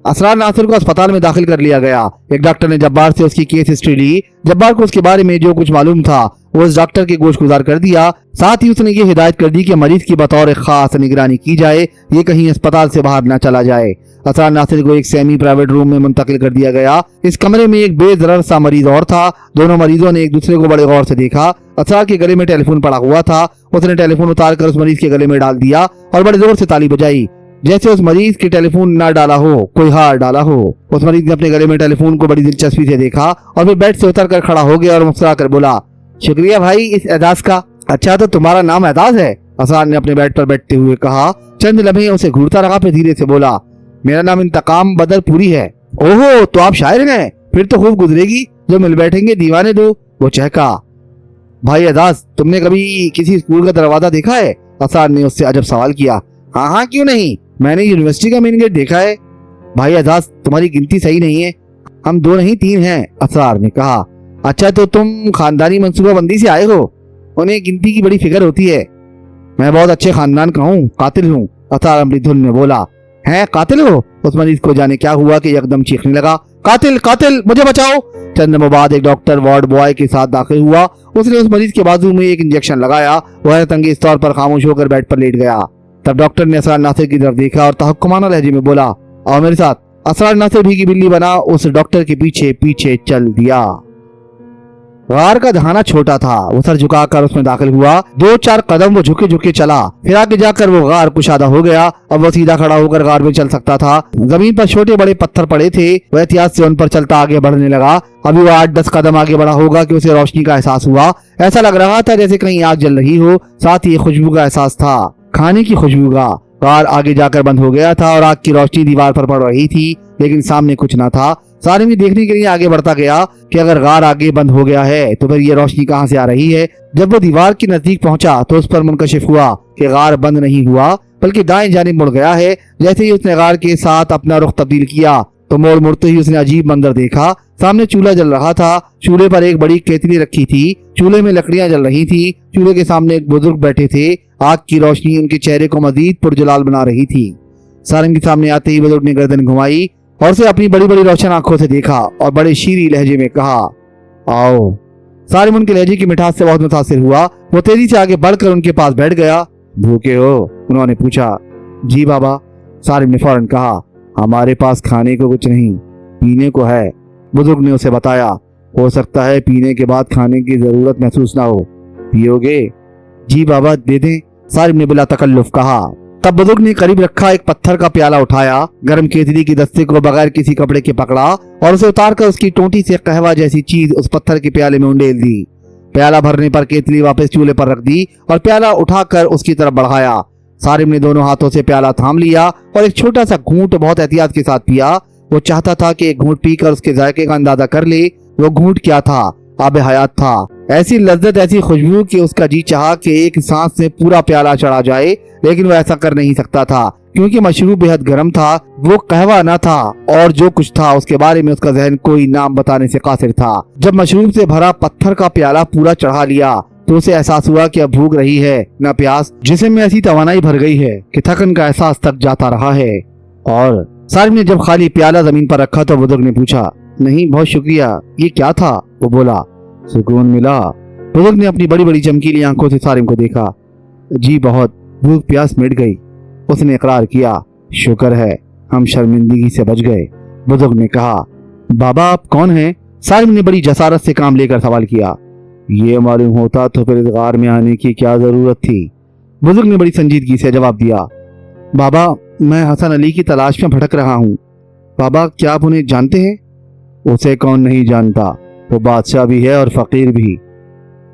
असरार नासिर को अस्पताल में दाखिल कर लिया गया। एक डॉक्टर ने जब्बार से उसकी केस हिस्ट्री ली। जब्बार को उसके बारे में जो कुछ मालूम था वो उस डॉक्टर के गोश गुजार कर दिया। साथ ही उसने ये हिदायत कर दी कि मरीज की बतौर खास निगरानी की जाए, ये कहीं अस्पताल से बाहर न चला जाए। असरार नासिर को एक सेमी प्राइवेट रूम में मुंतकिल कर दिया गया। इस कमरे में एक बेदरर सा मरीज और था। दोनों मरीजों ने एक दूसरे को बड़े गौर से देखा। असरार के गले में टेलीफोन पड़ा हुआ था। उसने टेलीफोन उतार कर उस मरीज के गले में डाल दिया और बड़े जोर से ताली बजाई, जैसे उस मरीज के टेलीफोन ना डाला हो, कोई हार डाला हो। उस मरीज ने अपने गले में टेलीफोन को बड़ी दिलचस्पी से देखा और फिर बेड से उतर कर खड़ा हो गया और मुस्कुरा कर बोला, शुक्रिया भाई इस एजाज का। अच्छा तो तुम्हारा नाम एजाज है? असरार ने अपने बेड पर बैठते हुए कहा। चंद लम्हे उसे घूरता रहा, फिर धीरे से बोला, मेरा नाम इंतकाम बदर पूरी है। ओहो, तो आप शायर हैं? फिर तो खूब गुजरेगी जो मिल बैठेंगे दीवाने दो। वो चहका। भाई एजाज, तुमने कभी किसी स्कूल का दरवाजा देखा है? असरार ने उससे अजब सवाल किया। हाँ हाँ क्यों नहीं, मैंने यूनिवर्सिटी का मेन गेट देखा है। भाई एजाज, तुम्हारी गिनती सही नहीं है, हम 2 नहीं 3 हैं, असरार ने कहा। अच्छा तो तुम खानदानी मंसूबाबंदी से आए हो? उन्हें गिनती की बड़ी फिक्र होती है। मैं बहुत अच्छे खानदान का हूँ, कातिल हूँ, असरार अपनी धुन में बोला। हैं कातिल हो? उस मरीज को जाने क्या हुआ कि एकदम चीखने लगा, कातिल कातिल मुझे बचाओ। चंद लम्हों बाद एक डॉक्टर वार्ड बॉय के साथ दाखिल हुआ। उसने उस मरीज के बाजू में एक इंजेक्शन लगाया। वह तंगेज तौर पर खामोश होकर बेड पर लेट गया। तब डॉक्टर ने असरार नासिर की तरफ देखा और तहक्कुमाना लहजे में बोला, आओ मेरे साथ। असरार नासिर भीगी बिल्ली बना उस डॉक्टर के पीछे पीछे चल दिया। गार का दहाना छोटा था। वो सर झुकाकर उसमें दाखिल हुआ। 2-4 कदम वो झुके झुके चला, फिर आगे जाकर वो गार कुशादा हो गया। अब वो सीधा खड़ा होकर गार में चल सकता था। जमीन पर छोटे बड़े पत्थर पड़े थे। वह एहतियात से उन पर चलता आगे बढ़ने लगा। अभी वो 8-10 कदम आगे बढ़ा होगा कि उसे रोशनी का एहसास हुआ। ऐसा लग रहा था जैसे कहीं आग जल रही हो। साथ ही खुशबू का एहसास था, खाने की खुशबू का। गार आगे जाकर बंद हो गया था और आग की रोशनी दीवार पर पड़ रही थी, लेकिन सामने कुछ न था। सारिम देखने के लिए आगे बढ़ता गया कि अगर गार आगे बंद हो गया है तो फिर ये रोशनी कहां से आ रही है। जब वो दीवार के नजदीक पहुंचा तो उस पर मुनकशिफ हुआ कि गार बंद नहीं हुआ बल्कि दाएं जानिब मुड़ गया है। जैसे ही उसने गार के साथ अपना रुख तब्दील किया तो मोड़ मुड़ते ही उसने अजीब मंजर देखा। सामने चूल्हा जल रहा था। चूल्हे पर एक बड़ी केतली रखी थी। चूल्हे में लकड़ियां जल रही थी। चूल्हे के सामने एक बुजुर्ग बैठे थे। आग की रोशनी उनके चेहरे को मजीद पुरजलाल बना रही थी। सारिम के सामने आते ही बुजुर्ग ने गर्दन घुमाई और उसे अपनी बड़ी बड़ी रोशन आंखों से देखा और बड़े शीरी लहजे में कहा, आओ। सारिम उनके लहजे की मिठास से बहुत मुतासिर हुआ। वो तेजी से आगे बढ़कर उनके पास बैठ गया। भूखे हो? उन्होंने पूछा। जी बाबा, सारिम ने फौरन कहा। हमारे पास खाने को कुछ नहीं, पीने को है, बुजुर्ग ने उसे बताया। हो सकता है पीने के बाद खाने की जरूरत महसूस ना हो, पियोगे? जी बाबा दे दें, सारिम ने बिला तकल्लुफ कहा। तब बुजुर्ग ने करीब रखा एक पत्थर का प्याला उठाया, गर्म केतली की दस्ते को बगैर किसी कपड़े के पकड़ा और उसे उतारकर उसकी टोंटी से कहवा जैसी चीज उस पत्थर के प्याले में उंडेल दी। प्याला भरने पर केतली वापस चूल्हे पर रख दी और प्याला उठाकर उसकी तरफ बढ़ाया। सारिम ने दोनों हाथों से प्याला थाम लिया और एक छोटा सा घूंट बहुत एहतियात के साथ पिया। वो चाहता था कि एक घूंट पीकर उसके जायके का अंदाजा कर ले। वो घूंट क्या था? आब हयात था। ऐसी लज्जत, ऐसी खुशबू कि उसका जी चाहा कि एक सांस से पूरा प्याला चढ़ा जाए, लेकिन वो ऐसा कर नहीं सकता था क्योंकि मशरूब बेहद गर्म था। वो कहवा न था और जो कुछ था उसके बारे में उसका जहन कोई नाम बताने से कासिर था। जब मशरूब से भरा पत्थर का प्याला पूरा चढ़ा लिया तो उसे एहसास हुआ कि अब भूख रही है न प्यास। जिस्म में ऐसी तवानाई भर गई है कि थकन का एहसास तक जाता रहा है। और सारिम ने जब खाली प्याला जमीन पर रखा तो बुजुर्ग ने पूछा, नहीं बहुत शुक्रिया, ये क्या था? वो बोला, सुकून मिला। बुजुर्ग ने अपनी बड़ी बड़ी चमकीली आंखों से सारिम को देखा। जी बहुत, भूख प्यास मिट गई, उसने इकरार किया। शुक्र है हम शर्मिंदगी से बच गए, बुजुर्ग ने कहा। बाबा आप कौन हैं? सारिम ने बड़ी जसारत से काम लेकर सवाल किया। ये मालूम होता तो फिर इस गार में आने की क्या जरूरत थी, बुजुर्ग ने बड़ी संजीदगी से जवाब दिया। बाबा मैं हसन अली की तलाश में भटक रहा हूँ। बाबा क्या आप उन्हें जानते हैं? उसे कौन नहीं जानता, वो बादशाह भी है और फकीर भी।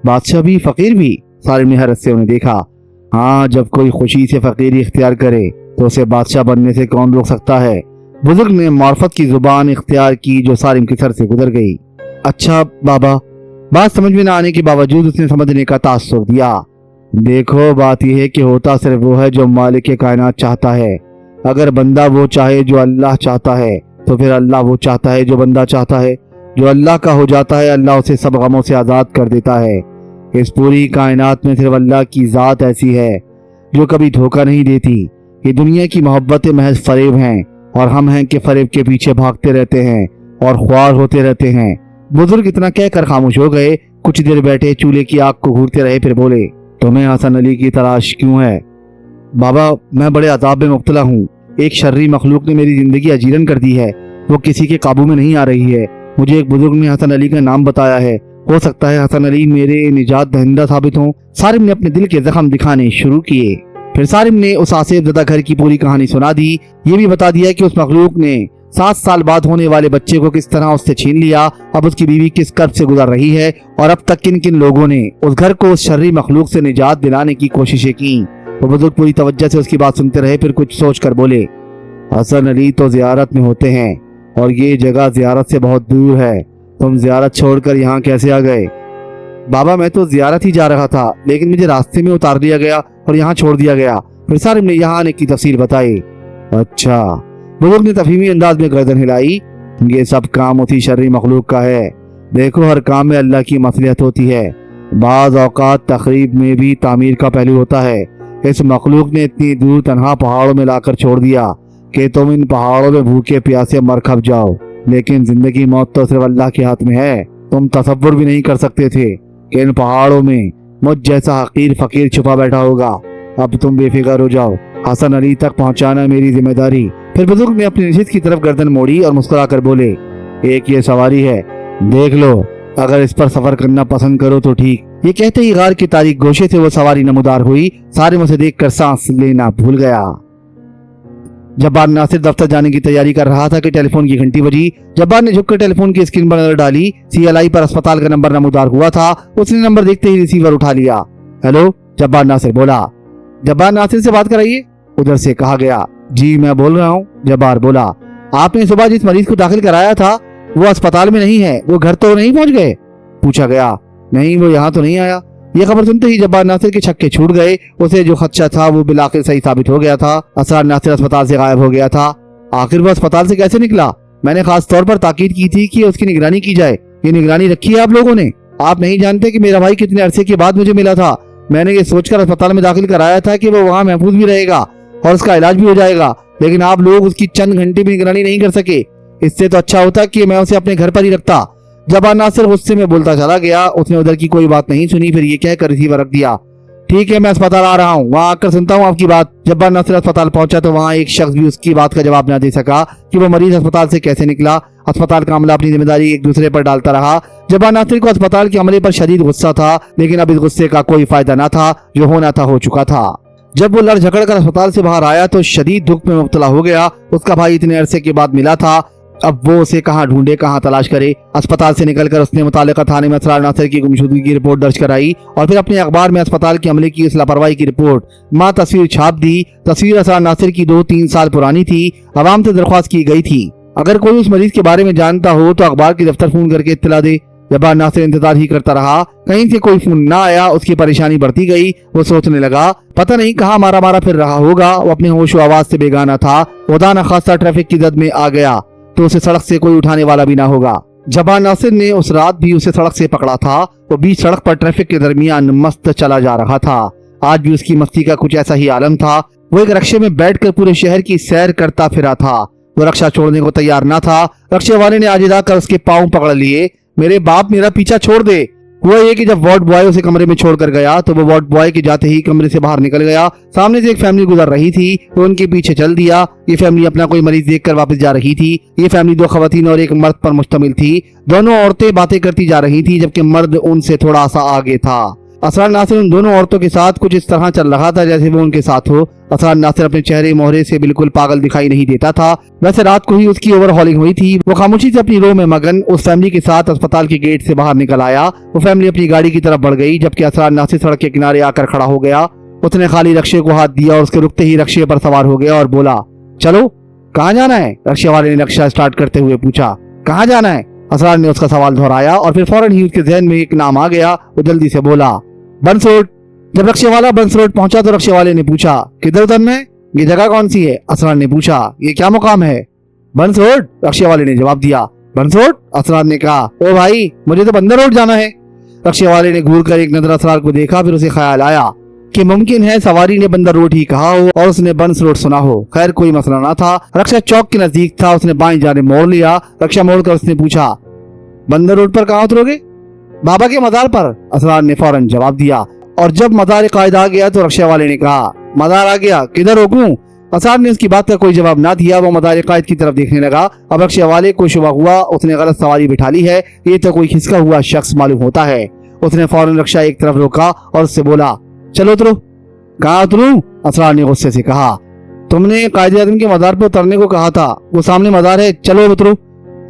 बादशाह भी फकीर भी? सालिम ने हैरत से उन्हें देखा। हाँ, जब कोई खुशी से फकीरी इख्तियार करे तो उसे बादशाह बनने से कौन रोक सकता है? बुजुर्ग ने मार्फत की जुबान इख्तियार की जो सालिम के सर से गुजर गई। अच्छा बाबा, बात समझ में न आने के बावजूद उसने समझने का तासुर दिया। देखो, बात यह है कि होता सिर्फ वो है जो मालिक के कायनात चाहता है। अगर बंदा वो चाहे जो अल्लाह चाहता है तो फिर अल्लाह वो चाहता है जो बंदा चाहता है। जो अल्लाह का हो जाता है, अल्लाह उसे सब गमों से आज़ाद कर देता है। इस पूरी कायनात में सिर्फ अल्लाह की ज़ात ऐसी है जो कभी धोखा नहीं देती। ये दुनिया की मोहब्बतें महज फरेब हैं और हम हैं कि फरेब के पीछे भागते रहते हैं और ख्वार होते रहते हैं। बुजुर्ग इतना कहकर खामोश हो गए। कुछ देर बैठे चूल्हे की आग को घूरते रहे, फिर बोले, तुम्हें हसन अली की तलाश क्यों है? बाबा, मैं बड़े अजाब में मुब्तला हूँ। एक शर्री मखलूक ने मेरी जिंदगी अजीरन कर दी है। वो किसी के काबू में नहीं आ रही है। मुझे एक बुजुर्ग ने हसन अली का नाम बताया है। हो सकता है हसन अली मेरे निजात दहिंदा साबित हों। सालिम ने अपने दिल के जख्म दिखाने शुरू किए। फिर सालिम ने उस आसिफ ज़दा घर की पूरी कहानी सुना दी। ये भी बता दिया कि उस मखलूक ने 7 साल बाद होने वाले बच्चे को किस तरह उससे छीन लिया, अब उसकी बीवी किस कर्ब से गुजर रही है और अब तक किन किन लोगों ने उस घर को उस शर्री मखलूक से निजात दिलाने की कोशिशें की। वो बुजुर्ग पूरी तवज्जो से उसकी बात सुनते रहे, फिर कुछ सोच कर बोले, हसन अली तो ज़ियारत में होते हैं और ये जगह ज़ियारत से बहुत दूर है। तुम ज़ियारत छोड़कर यहाँ कैसे आ गए? बाबा, मैं तो ज़ियारत ही जा रहा था, लेकिन मुझे रास्ते में उतार दिया गया और यहाँ छोड़ दिया गया। फिर सालिम ने यहाँ आने की तफसील बताई। अच्छा, बुजुर्ग ने तफहीमी अंदाज में गर्दन हिलाई। ये सब काम उसी शर्री मखलूक का है। देखो, हर काम में अल्लाह की मसलियत होती है। बाज़ औक़ात तक़रीब में भी तामीर का पहलू होता है। इस मखलूक ने इतनी दूर तन्हा पहाड़ों में लाकर छोड़ दिया कि तुम इन पहाड़ों में भूखे प्यासे मर खप जाओ। लेकिन जिंदगी मौत तो सिर्फ अल्लाह के हाथ में है। तुम तसव्वुर भी नहीं कर सकते थे कि इन पहाड़ों में मुझ जैसा हकीर फकीर छुपा बैठा होगा। अब तुम बेफिक्र हो जाओ, हसन अली तक पहुंचाना मेरी जिम्मेदारी। फिर बुजुर्ग ने अपनी नशिस्त की तरफ गर्दन मोड़ी और मुस्कुराकर बोले, एक ये सवारी है, देख लो, अगर इस पर सफर करना पसंद करो तो ठीक। ये कहते ही गार की तारीख गोशे से वो सवारी नमूदार हुई। सालिम उसे देखकर सांस लेना भूल गया। जब्बार नासिर दफ्तर जाने की तैयारी कर रहा था कि टेलीफोन की घंटी बजी। जब्बार ने झुककर टेलीफोन की स्क्रीन पर नजर डाली। CLI पर अस्पताल का नंबर नमूदार हुआ था। उसने नंबर देखते ही रिसीवर उठा लिया। हेलो, जब्बार नासिर बोला। जब्बार नासिर से बात कराइए, उधर से कहा गया। जी मैं बोल रहा हूँ, जब्बार बोला। आपने सुबह जिस मरीज को दाखिल कराया था वो अस्पताल में नहीं है, वो घर तो नहीं पहुंच गए? पूछा गया। नहीं, वो यहाँ तो नहीं आया। ये खबर सुनते ही जब्बार नासिर के छक्के छूट गए। उसे जो खदशा था वो बिलाखिर सही साबित हो गया था। असरार नासिर अस्पताल से गायब हो गया था। आखिर वो अस्पताल से कैसे निकला? मैंने खास तौर पर ताकीद की थी कि उसकी निगरानी की जाए। ये निगरानी रखी है आप लोगों ने? आप नहीं जानते कि मेरा भाई कितने अरसे के बाद मुझे मिला था। मैंने ये सोचकर अस्पताल में दाखिल कराया था कि वो वहाँ महफूज भी रहेगा और उसका इलाज भी हो जाएगा, लेकिन आप लोग उसकी चंद घंटे भी निगरानी नहीं कर सके। इससे तो अच्छा होता कि मैं उसे अपने घर पर ही रखता। जब्बार नासिर गुस्से में बोलता चला गया। उसने उधर की कोई बात नहीं सुनी। फिर ये कहकर रिसीवर रख दिया। ठीक है, मैं अस्पताल आ रहा हूँ, वहाँ आकर सुनता हूँ आपकी बात। जब्बार नासिर अस्पताल पहुंचा तो वहाँ एक शख्स भी उसकी बात का जवाब न दे सका कि वो मरीज अस्पताल से कैसे निकला। अस्पताल का अमला अपनी जिम्मेदारी एक दूसरे पर डालता रहा। जब्बार नासिर को अस्पताल के अमले पर शदीद गुस्सा था, लेकिन अब इस गुस्से का कोई फायदा न था। जो होना था हो चुका था। जब वो लड़ झगड़ कर अस्पताल से बाहर आया तो शदीद दुख में मुब्तला हो गया। उसका भाई इतने अरसे के बाद मिला था, अब वो उसे कहाँ ढूंढे, कहाँ तलाश करे। अस्पताल से निकलकर उसने मुतालिका थाने में असरार नासिर की गुमशुदगी की रिपोर्ट दर्ज कराई और फिर अपने अखबार में अस्पताल के अमले की इस लापरवाही की रिपोर्ट माँ तस्वीर छाप दी। तस्वीर असरार नासिर की 2-3 साल पुरानी थी। अवाम से दरख्वास्त की गई थी अगर कोई उस मरीज के बारे में जानता हो तो अखबार के दफ्तर फोन करके इत्तला दे। जब्बार नासिर इंतजार ही करता रहा। कहीं से कोई फोन ना आया। उसकी परेशानी बढ़ती गई। वो सोचने लगा, पता नहीं कहाँ मारा मारा फिर रहा होगा। वो अपने होश आवाज से बेगाना था। खुदा न खासा ट्रैफिक की जद में आ गया तो उसे सड़क से कोई उठाने वाला भी ना होगा। जब्बार नासिर ने उस रात भी उसे सड़क से पकड़ा था। वो बीच सड़क पर ट्रैफिक के दरमियान मस्त चला जा रहा था। आज भी उसकी मस्ती का कुछ ऐसा ही आलम था। वो एक रक्शे में बैठकर पूरे शहर की सैर करता फिरा था। वो रक्षा छोड़ने को तैयार न था। रक्शे वाले ने आजिदा कर उसके पाँव पकड़ लिए। मेरे बाप, मेरा पीछा छोड़ दे। हुआ ये कि जब वार्ड बॉय उसे कमरे में छोड़कर गया तो वो वार्ड बॉय के जाते ही कमरे से बाहर निकल गया। सामने से एक फैमिली गुजर रही थी तो उनके पीछे चल दिया। ये फैमिली अपना कोई मरीज देखकर वापस जा रही थी। ये फैमिली 2 खवातीन और एक मर्द पर मुश्तमिल थी। दोनों औरतें बातें करती जा रही थी जबकि मर्द उनसे थोड़ा सा आगे था। असरार नासिर उन दोनों औरतों के साथ कुछ इस तरह चल रहा था जैसे वो उनके साथ हो। असरार नासिर अपने चेहरे मोहरे से बिल्कुल पागल दिखाई नहीं देता था। वैसे रात को ही उसकी ओवरहॉलिंग हुई थी। वो खामोशी से अपनी रो में मगन उस फैमिली के साथ अस्पताल के गेट से बाहर निकल आया। वो फैमिली अपनी गाड़ी की तरफ बढ़ गई जबकि असरार नासिर सड़क के किनारे आकर खड़ा हो गया। उसने खाली रक्शे को हाथ दिया और उसके रुकते ही रक्शे पर सवार हो गया और बोला, चलो कहाँ जाना है? रक्शे वाले ने रक्शा स्टार्ट करते हुए पूछा, कहाँ जाना है? असरार ने उसका सवाल दोहराया और फिर फौरन ही उसके जहन में एक नाम आ गया। वो जल्दी से बोला, बंस रोड। जब रक्शे वाला बंस रोड पहुंचा तो रक्शे वाले ने पूछा, किधर उतरना है? ये जगह कौन सी है? असरार ने पूछा, ये क्या मुकाम है? बंस रोड, रक्शे वाले ने जवाब दिया। बंस रोड? असरार ने कहा, ओ भाई मुझे तो बंदर रोड जाना है। रक्शे वाले ने घूर कर एक नजर असरार को देखा। फिर उसे ख्याल आया कि मुमकिन है सवारी ने बंदर रोड ही कहा हो और उसने बंस रोड सुना हो। खैर कोई मसला ना था। रक्शा चौक के नजदीक था। उसने बाएं जाने मोड़ लिया। रक्शा मोड़ कर उसने पूछा, बंदर रोड पर कहाँ उतरोगे? बाबा के मजार पर, असरार ने फौरन जवाब दिया। और जब मजार कायद आ गया तो रक्शा वाले ने कहा, मजार आ गया, किधर रोकूं? असरार ने उसकी बात का कोई जवाब ना दिया। वो मजार कायद की तरफ देखने लगा। अब रक्शा वाले को शुबा हुआ उसने गलत सवारी बिठा ली है। ये तो कोई खिसका हुआ शख्स मालूम होता है। उसने फौरन रक्शा एक तरफ रोका और उससे बोला, चलो उतरो। कहाँ उतरूं? असरार ने गुस्से से कहा, तुमने कायदे आज़म के मजार पर उतरने को कहा था। वो सामने मजार है, चलो उतरो।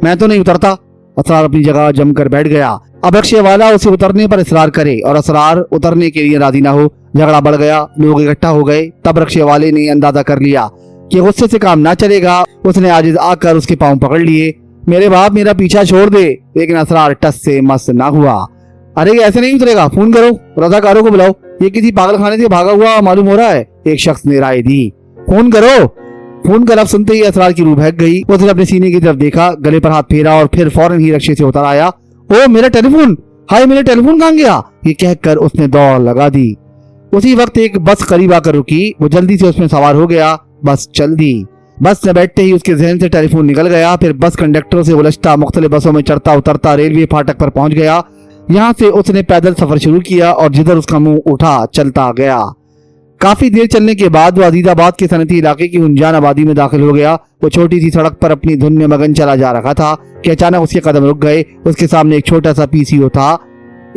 मैं तो नहीं उतरता। असरार अपनी जगह जमकर बैठ गया। अब रक्शे वाला उसे उतरने पर इसरार करे और असरार उतरने के लिए राजी ना हो। झगड़ा बढ़ गया। लोग इकट्ठा हो गए। तब रक्शे वाले ने अंदाजा कर लिया कि गुस्से से काम ना चलेगा। उसने आजिज आकर उसके पांव पकड़ लिए। मेरे बाप मेरा पीछा छोड़ दे। लेकिन असरार टस से मस ना हुआ। अरे ये ऐसे नहीं उतरेगा, फोन करो, रजाकारों को बुलाओ, ये किसी पागल खाने से भागा हुआ मालूम हो रहा है, एक शख्स ने राय दी। फोन करो। फोन का लफ्ज सुनते ही असरार की रूह बहक गई। उसने अपने सीने की तरफ देखा, गले पर हाथ फेरा और फिर फौरन ही रक्शे से उतर आया। ओ मेरा टेलीफोन, हाय मेरा टेलीफोन कहाँ गया? ये कहकर उसने दौड़ लगा दी। उसी वक्त एक बस करीब आकर रुकी। वो जल्दी से उसमें सवार हो गया। बस चल दी। बस में बैठते ही उसके जहन से टेलीफोन निकल गया। फिर बस कंडक्टरों से उलझता मुख्तलिफ बसों में चढ़ता उतरता रेलवे फाटक पर पहुंच गया। यहाँ से उसने पैदल सफर शुरू किया और जिधर उसका मुंह उठा चलता गया। काफी देर चलने के बाद वो अजीजाबाद के सनती इलाके की उनजान आबादी में दाखिल हो गया। वो छोटी सी सड़क पर अपनी धुन में मगन चला जा रहा था कि अचानक उसके कदम रुक गए। उसके सामने एक छोटा सा पीसीओ था।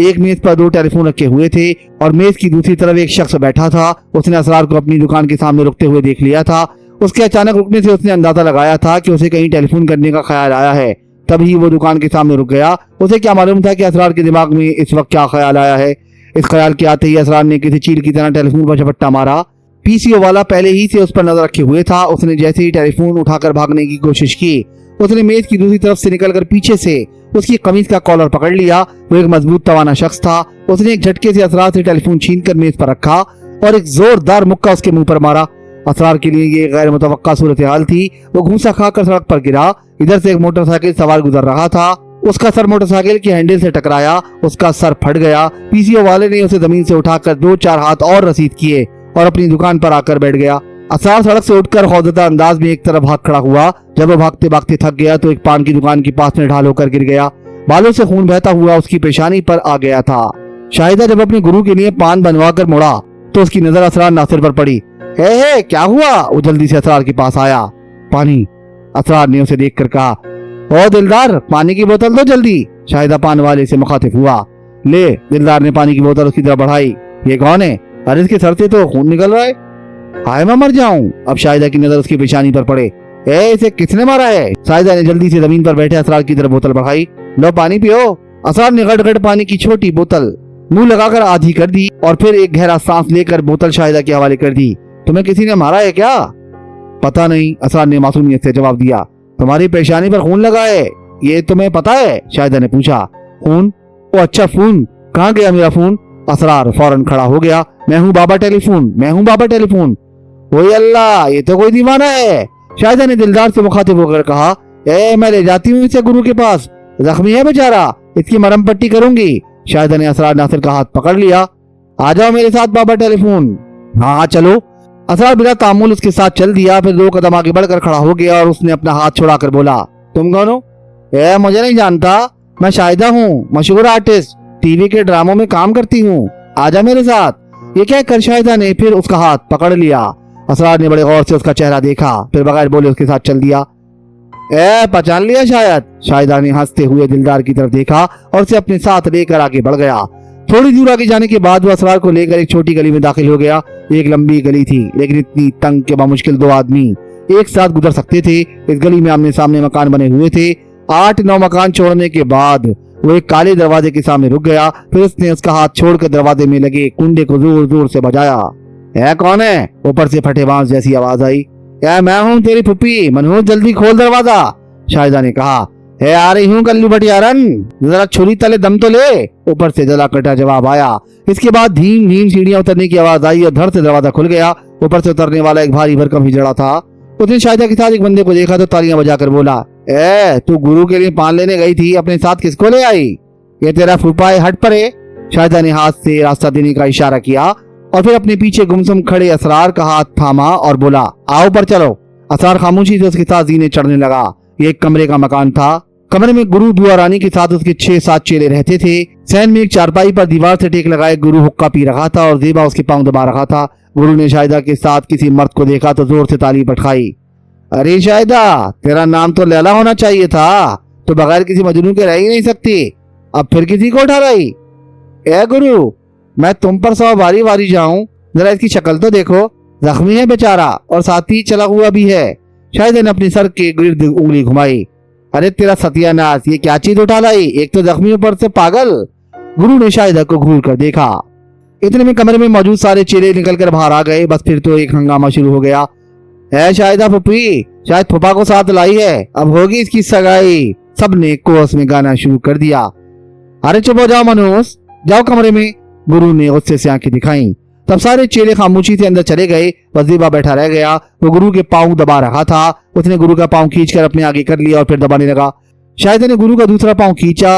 एक मेज पर 2 टेलीफोन रखे हुए थे और मेज की दूसरी तरफ एक शख्स बैठा था। उसने असरार को अपनी दुकान के सामने रुकते हुए देख लिया था। उसके अचानक रुकने से उसने अंदाजा लगाया था कि उसे कहीं टेलीफोन करने का ख्याल आया है। तभी वो दुकान के सामने रुक गया। उसे क्या मालूम था कि असरार के दिमाग में इस वक्त क्या ख्याल आया है। इस ख्याल के आते ही असरार ने किसी चील की तरह टेलीफोन पर झपट्टा मारा। पीसीओ वाला पहले ही से उस पर नजर रखे हुए था। उसने जैसे ही टेलीफोन उठाकर भागने की कोशिश की, उसने मेज की दूसरी तरफ से निकलकर पीछे से उसकी कमीज का कॉलर पकड़ लिया। वो एक मजबूत तवाना शख्स था। उसने एक झटके से असरार से टेलीफोन छीनकर मेज पर रखा और एक जोरदार मुक्का उसके मुंह पर मारा। असरार के लिए ये गैर मुतवक्का सूरत हाल थी। वो घूंसा खाकर सड़क पर गिरा। इधर से एक मोटरसाइकिल सवार गुजर रहा था। उसका सर मोटरसाइकिल के हैंडल से टकराया। उसका सर फट गया। पीसीओ वाले ने उसे जमीन से उठाकर 2-4 हाथ और रसीद किए और अपनी दुकान पर आकर बैठ गया। असरार सड़क से उठकर खौफजदा अंदाज में एक तरफ भाग खड़ा हुआ। जब वो भागते भागते थक गया तो एक पान की दुकान के पास में ढाल होकर गिर गया। बालों से खून बहता हुआ उसकी पेशानी पर आ गया था। शाहिदा जब अपने गुरु के लिए पान बनवा कर मुड़ा तो उसकी नजर असरार नासिर पर पड़ी। हे क्या हुआ? वो जल्दी से असरार के पास आया। पानी, असरार ने उसे देखकर कहा। ओ दिलदार, पानी की बोतल दो जल्दी। शाहिदा पान वाले से मुखातिब हुआ। ले। दिलदार ने पानी की बोतल उसकी तरफ बढ़ाई। ये कौन है? अरे इसके सर से तो खून निकल रहा है। हाय मैं मर जाऊं। अब शाहिदा की नजर उसकी पेशानी पर पड़े। इसे किसने मारा है? शाहिदा ने जल्दी से जमीन पर बैठे असरार की तरफ बोतल बढ़ाई। लो पानी पियो। असरार ने गट गट पानी की छोटी बोतल मुंह लगाकर आधी कर दी और फिर एक गहरा सांस लेकर बोतल शाहिदा के हवाले कर दी। तुम्हें किसी ने मारा है क्या? पता नहीं, असरार ने मासूमियत से जवाब दिया। तुम्हारी पेशानी पर खून लगा है, ये तुम्हें पता है? शाहिदा ने पूछा। खून? ओ अच्छा खून, कहाँ गया मेरा फोन? असरार फौरन खड़ा हो गया। मैं हूँ बाबा टेलीफोन, मैं हूँ बाबा टेलीफोन। ओए अल्लाह, ये तो कोई दीवाना है। शाहिदा ने दिलदार से मुखातिब होकर कहा। मैं ले जाती हूँ इसे गुरु के पास, जख्मी है बेचारा, इसकी मरहम पट्टी करूंगी। शाहिदा ने असरार नासिर का हाथ पकड़ लिया। आ जाओ मेरे साथ बाबा टेलीफोन। हाँ चलो। असरार बिना तामुल उसके साथ चल दिया। फिर 2 कदम आगे बढ़कर खड़ा हो गया और उसने अपना हाथ छुड़ाकर बोला, तुम कौन हो? मुझे नहीं जानता, मैं शाहिदा हूँ, मशहूर आर्टिस्ट, टीवी के ड्रामों में काम करती हूँ, आजा मेरे साथ। ये कहकर शाहिदा ने फिर उसका हाथ पकड़ लिया। असरार ने बड़े गौर से उसका चेहरा देखा, फिर बगैर बोले उसके साथ चल दिया। पहचान लिया शायद? शाहिदा ने हंसते हुए दिलदार की तरफ देखा और उसे अपने साथ लेकर आगे बढ़ गया। थोड़ी दूर आगे जाने के बाद वो असरार को लेकर एक छोटी गली में दाखिल हो गया। एक लंबी गली थी, लेकिन इतनी तंग के बामुश्किल 2 आदमी एक साथ गुजर सकते थे। इस गली में आमने सामने मकान बने हुए थे। 8-9 मकान छोड़ने के बाद वो एक काले दरवाजे के सामने रुक गया। फिर उसने उसका हाथ छोड़कर दरवाजे में लगे कुंडे को जोर जोर से बजाया। "है कौन है?" ऊपर से फटे बांस जैसी आवाज आई। "या मैं हूँ तेरी फुप्पी मनोज, जल्दी खोल दरवाजा," शाहिदा ने कहा। "है आ रही हूँ कल्लू भटियारन, जरा छुरी तले दम तो ले," ऊपर से जला कटा जवाब आया। इसके बाद धीम धीम सीढ़ियां उतरने की आवाज आई और धड़ से दरवाजा खुल गया। ऊपर से उतरने वाला एक भारी भरकम हिजड़ा था। उसने शाहिदा के साथ एक बंदे को देखा तो तालियां बजाकर बोला, तू गुरु के लिए पान लेने गई थी, अपने साथ किसको ले आई?" "ये तेरा फूफा है, हट परे," शाहिदा ने हाथ से रास्ता देने का इशारा किया और फिर अपने पीछे गुमसुम खड़े असरार का हाथ थामा और बोला, "आओ पर चलो।" असरार खामोशी से उसके साथ जीने चढ़ने लगा। ये एक कमरे का मकान था। कमरे में गुरु बुआ रानी के साथ उसके 6-7 चेले रहते थे। सैन में एक चारपाई पर दीवार से टेक लगाए गुरु हुक्का पी रहा था और ज़ेबा उसके पांव दबा रहा था। गुरु ने शाहिदा के साथ किसी मर्द को देखा तो जोर से ताली पटखाई। "अरे शाहिदा, तेरा नाम तो लैला होना चाहिए था, तो बगैर किसी मजनू के रह ही नहीं सकती, अब फिर किसी को उठा रही?" "ए गुरु, मैं तुम पर 100 बारी वारी जाऊं, जरा इसकी शक्ल तो देखो, जख्मी है बेचारा और साथ ही चला हुआ भी है।" शाहिदा ने अपने सर के गिर्द उंगली घुमाई। "अरे तेरा सत्यानाश, ये क्या चीज उठा लाई, एक तो जख्मी ऊपर से पागल।" गुरु ने शाहिदा को घूर कर देखा। इतने में कमरे में मौजूद सारे चेले निकलकर बाहर आ गए। बस फिर तो एक हंगामा शुरू हो गया। "है शाहिदा फुप्पी, शायद फूफा को साथ लाई है, अब होगी इसकी सगाई।" सबने कोस में गाना शुरू कर दिया। "अरे चुप हो जाओ मनोज, जाओ कमरे में," गुरु ने गुस्से से आंखें दिखाई। तब सारे चेले खामोशी से अंदर चले गए। वजीबा बैठा रह गया। वो गुरु के पांव दबा रहा था। उसने गुरु का पांव खींचकर अपने आगे कर लिया और फिर दबाने लगा। शाहिदा ने गुरु का दूसरा पांव खींचा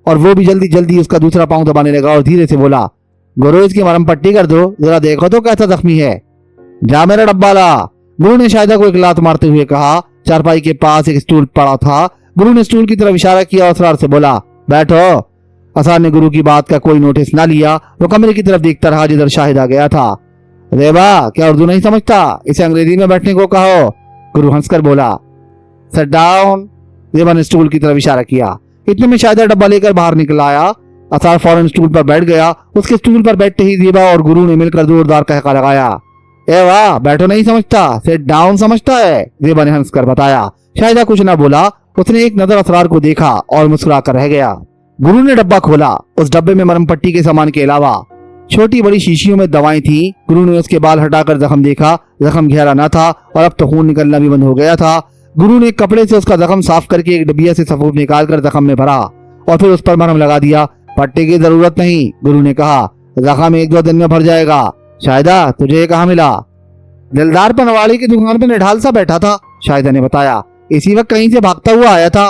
और वो भी जल्दी जल्दी उसका दूसरा पांव दबाने लगा और धीरे से बोला, "गुरु इसकी मरहम पट्टी कर दो, जरा देखो तो कैसा जख्मी है। जा मेरा डब्बा ला," गुरु ने शाहिदा को एक लात मारते हुए कहा। चारपाई के पास एक स्टूल पड़ा था। गुरु ने स्टूल की तरफ इशारा किया और असरार से बोला, "बैठो।" असरार ने गुरु की बात का कोई नोटिस ना लिया। वो कमरे की तरफ देखता रहा जिधर शाहिदा गया था। "ज़ेबा, क्या उर्दू नहीं समझता? इसे अंग्रेजी में बैठने को कहो," गुरु हंसकर बोला। "सिट डाउन," ज़ेबा ने स्टूल की तरफ इशारा किया। इतने में शाहिदा डब्बा लेकर बाहर निकल आया। असरार फौरन स्टूल पर बैठ गया। उसके स्टूल पर बैठते ही ज़ेबा और गुरु ने मिलकर जोरदार कहका लगाया, "ए वाह, बैठो नहीं समझता, सिट डाउन समझता है," ज़ेबा ने हंसकर बताया। शाहिदा कुछ ना बोला। उसने एक नजर असरार को देखा और मुस्कुरा कर रह गया। गुरु ने डब्बा खोला। उस डब्बे में मरहम पट्टी के सामान के अलावा छोटी बड़ी शीशियों में दवाएं थी। गुरु ने उसके बाल हटाकर जख्म देखा। जख्म गहरा न था और अब तो खून निकलना भी बंद हो गया था। गुरु ने कपड़े से उसका जख्म साफ करके एक डबिया से सफूफ निकालकर जख्म में भरा और फिर उस पर मरहम लगा दिया। "पट्टी की जरूरत नहीं," गुरु ने कहा, "जख्म 1-2 दिन में भर जाएगा। शाहिदा, तुझे ये कहाँ मिला?" "दिलदार पनवाड़ी की दुकान पे निढाल सा बैठा था," शाहिदा ने बताया। "इसी वक्त कहीं से भागता हुआ आया था।"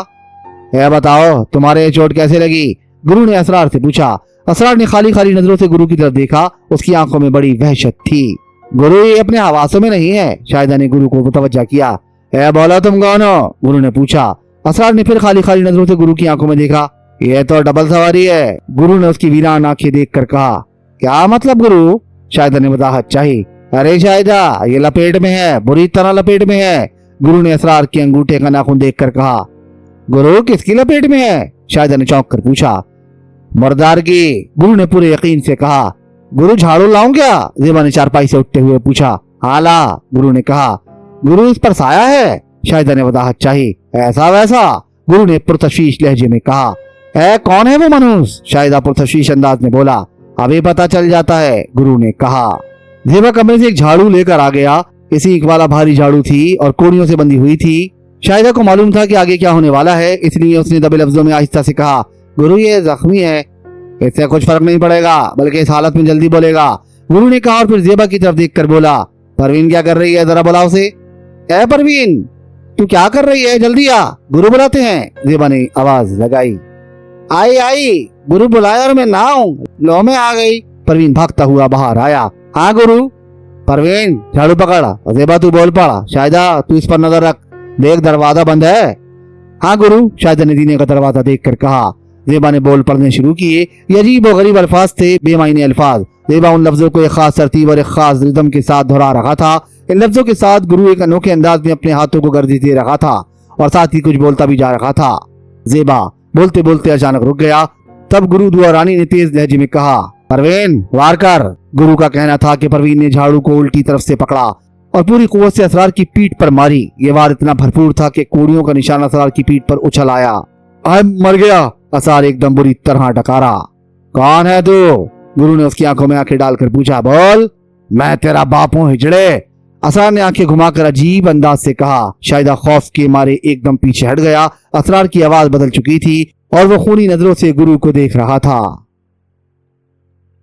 "है बताओ, तुम्हारे ये चोट कैसे लगी?" गुरु ने असरार से पूछा। असरार ने खाली खाली नजरों से गुरु की तरफ देखा। उसकी आंखों में बड़ी वहशत थी। "गुरु, ये अपने हवासों में नहीं है," शाहिदा ने गुरु को मुतवज्जा किया। "है बोलो, तुम कौन हो?" गुरु ने पूछा। असरार ने फिर खाली खाली नजरों से गुरु की आंखों में देखा। "ये तो डबल सवारी है," गुरु ने उसकी वीरान आंखें देख कर कहा। "क्या मतलब गुरु?" शाहिदा ने वजाहत चाही। "अरे शाहिदा, ये लपेट में है, बुरी तरह लपेट में है," गुरु ने असरार के अंगूठे का नाखून देख कर कहा। "गुरु, किसकी लपेट में है?" शाहिदा ने चौंक कर पूछा। "मर्दार की," गुरु ने पूरे यकीन से कहा। "गुरु, झाड़ू लाऊं क्या?" ज़ेबा ने चारपाई से उठते हुए पूछा। "हाँ ला," गुरु ने कहा। "गुरु, इस पर साया है?" शाहिदा ने वजाहत चाही। "ऐसा वैसा," गुरु ने पुरतशवीश लहजे में कहा। कौन है वो मनुष्य?" शाहिदा पुरतशवीश अंदाज में बोला। "अभी पता चल जाता है," गुरु ने कहा। ज़ेबा कमरे से एक झाड़ू लेकर आ गया। इसी वाला भारी झाड़ू थी और कोड़ियों से बंधी हुई थी। शाहिदा को मालूम था कि आगे क्या होने वाला है, इसलिए उसने दबे लफ्जों में आहिस्ता से कहा, "गुरु, ये जख्मी है, इससे कुछ फर्क नहीं पड़ेगा, बल्कि इस हालत में जल्दी बोलेगा," गुरु ने कहा और फिर ज़ेबा की तरफ देखकर बोला, "परवीन क्या कर रही है, जरा बुलाओ उसे।" "ए परवीन, तू क्या कर रही है, जल्दी आ, गुरु बुलाते हैं," ज़ेबा ने आवाज लगाई। "आई आई, गुरु बुलाया और मैं ना आऊं, लो मैं आ गई," परवीन भागता हुआ बाहर आया। "हाँ गुरु।" "परवीन, झाड़ू पकड़ा, ज़ेबा तू बोल पड़ा, शाहिदा तू इस पर नजर रख, देख दरवाजा बंद है।" "हाँ गुरु," शाहिदा ने जीने का दरवाजा देख कर कहा। ज़ेबा ने बोल पढ़ने शुरू किए। ये अजीब और गरीब अल्फाज थे, बेमायने अल्फाज। ज़ेबा उन लफ्जों को एक खास तरतीब और एक खास रिदम के साथ दोहरा रहा था। इन लफ्जों के साथ गुरु एक अनोखे अंदाज में अपने हाथों को गर्दिश दे रहा था और साथ ही कुछ बोलता भी जा रहा था। ज़ेबा बोलते बोलते अचानक रुक गया। तब गुरु दुआ रानी ने तेज लहजे में कहा, परवीन वार कर। गुरु का कहना था कि परवीन ने झाड़ू को उल्टी तरफ से पकड़ा और पूरी कुव्वत से असरार की पीठ पर मारी। ये वार इतना भरपूर था कि कोड़ियों का निशान असरार की पीठ पर उछल आया। मर गया। असरार एकदम बुरी तरह डकारा। कौन है तू? गुरु ने उसकी आंखों में आंखें डालकर पूछा। बोल। मैं तेरा बाप हूं हिजड़े। असरार ने आंखें घुमाकर अजीब अंदाज से कहा। शायदा खौफ के मारे एकदम पीछे हट गया। असरार की आवाज बदल चुकी थी और वो खूनी नजरों से गुरु को देख रहा था।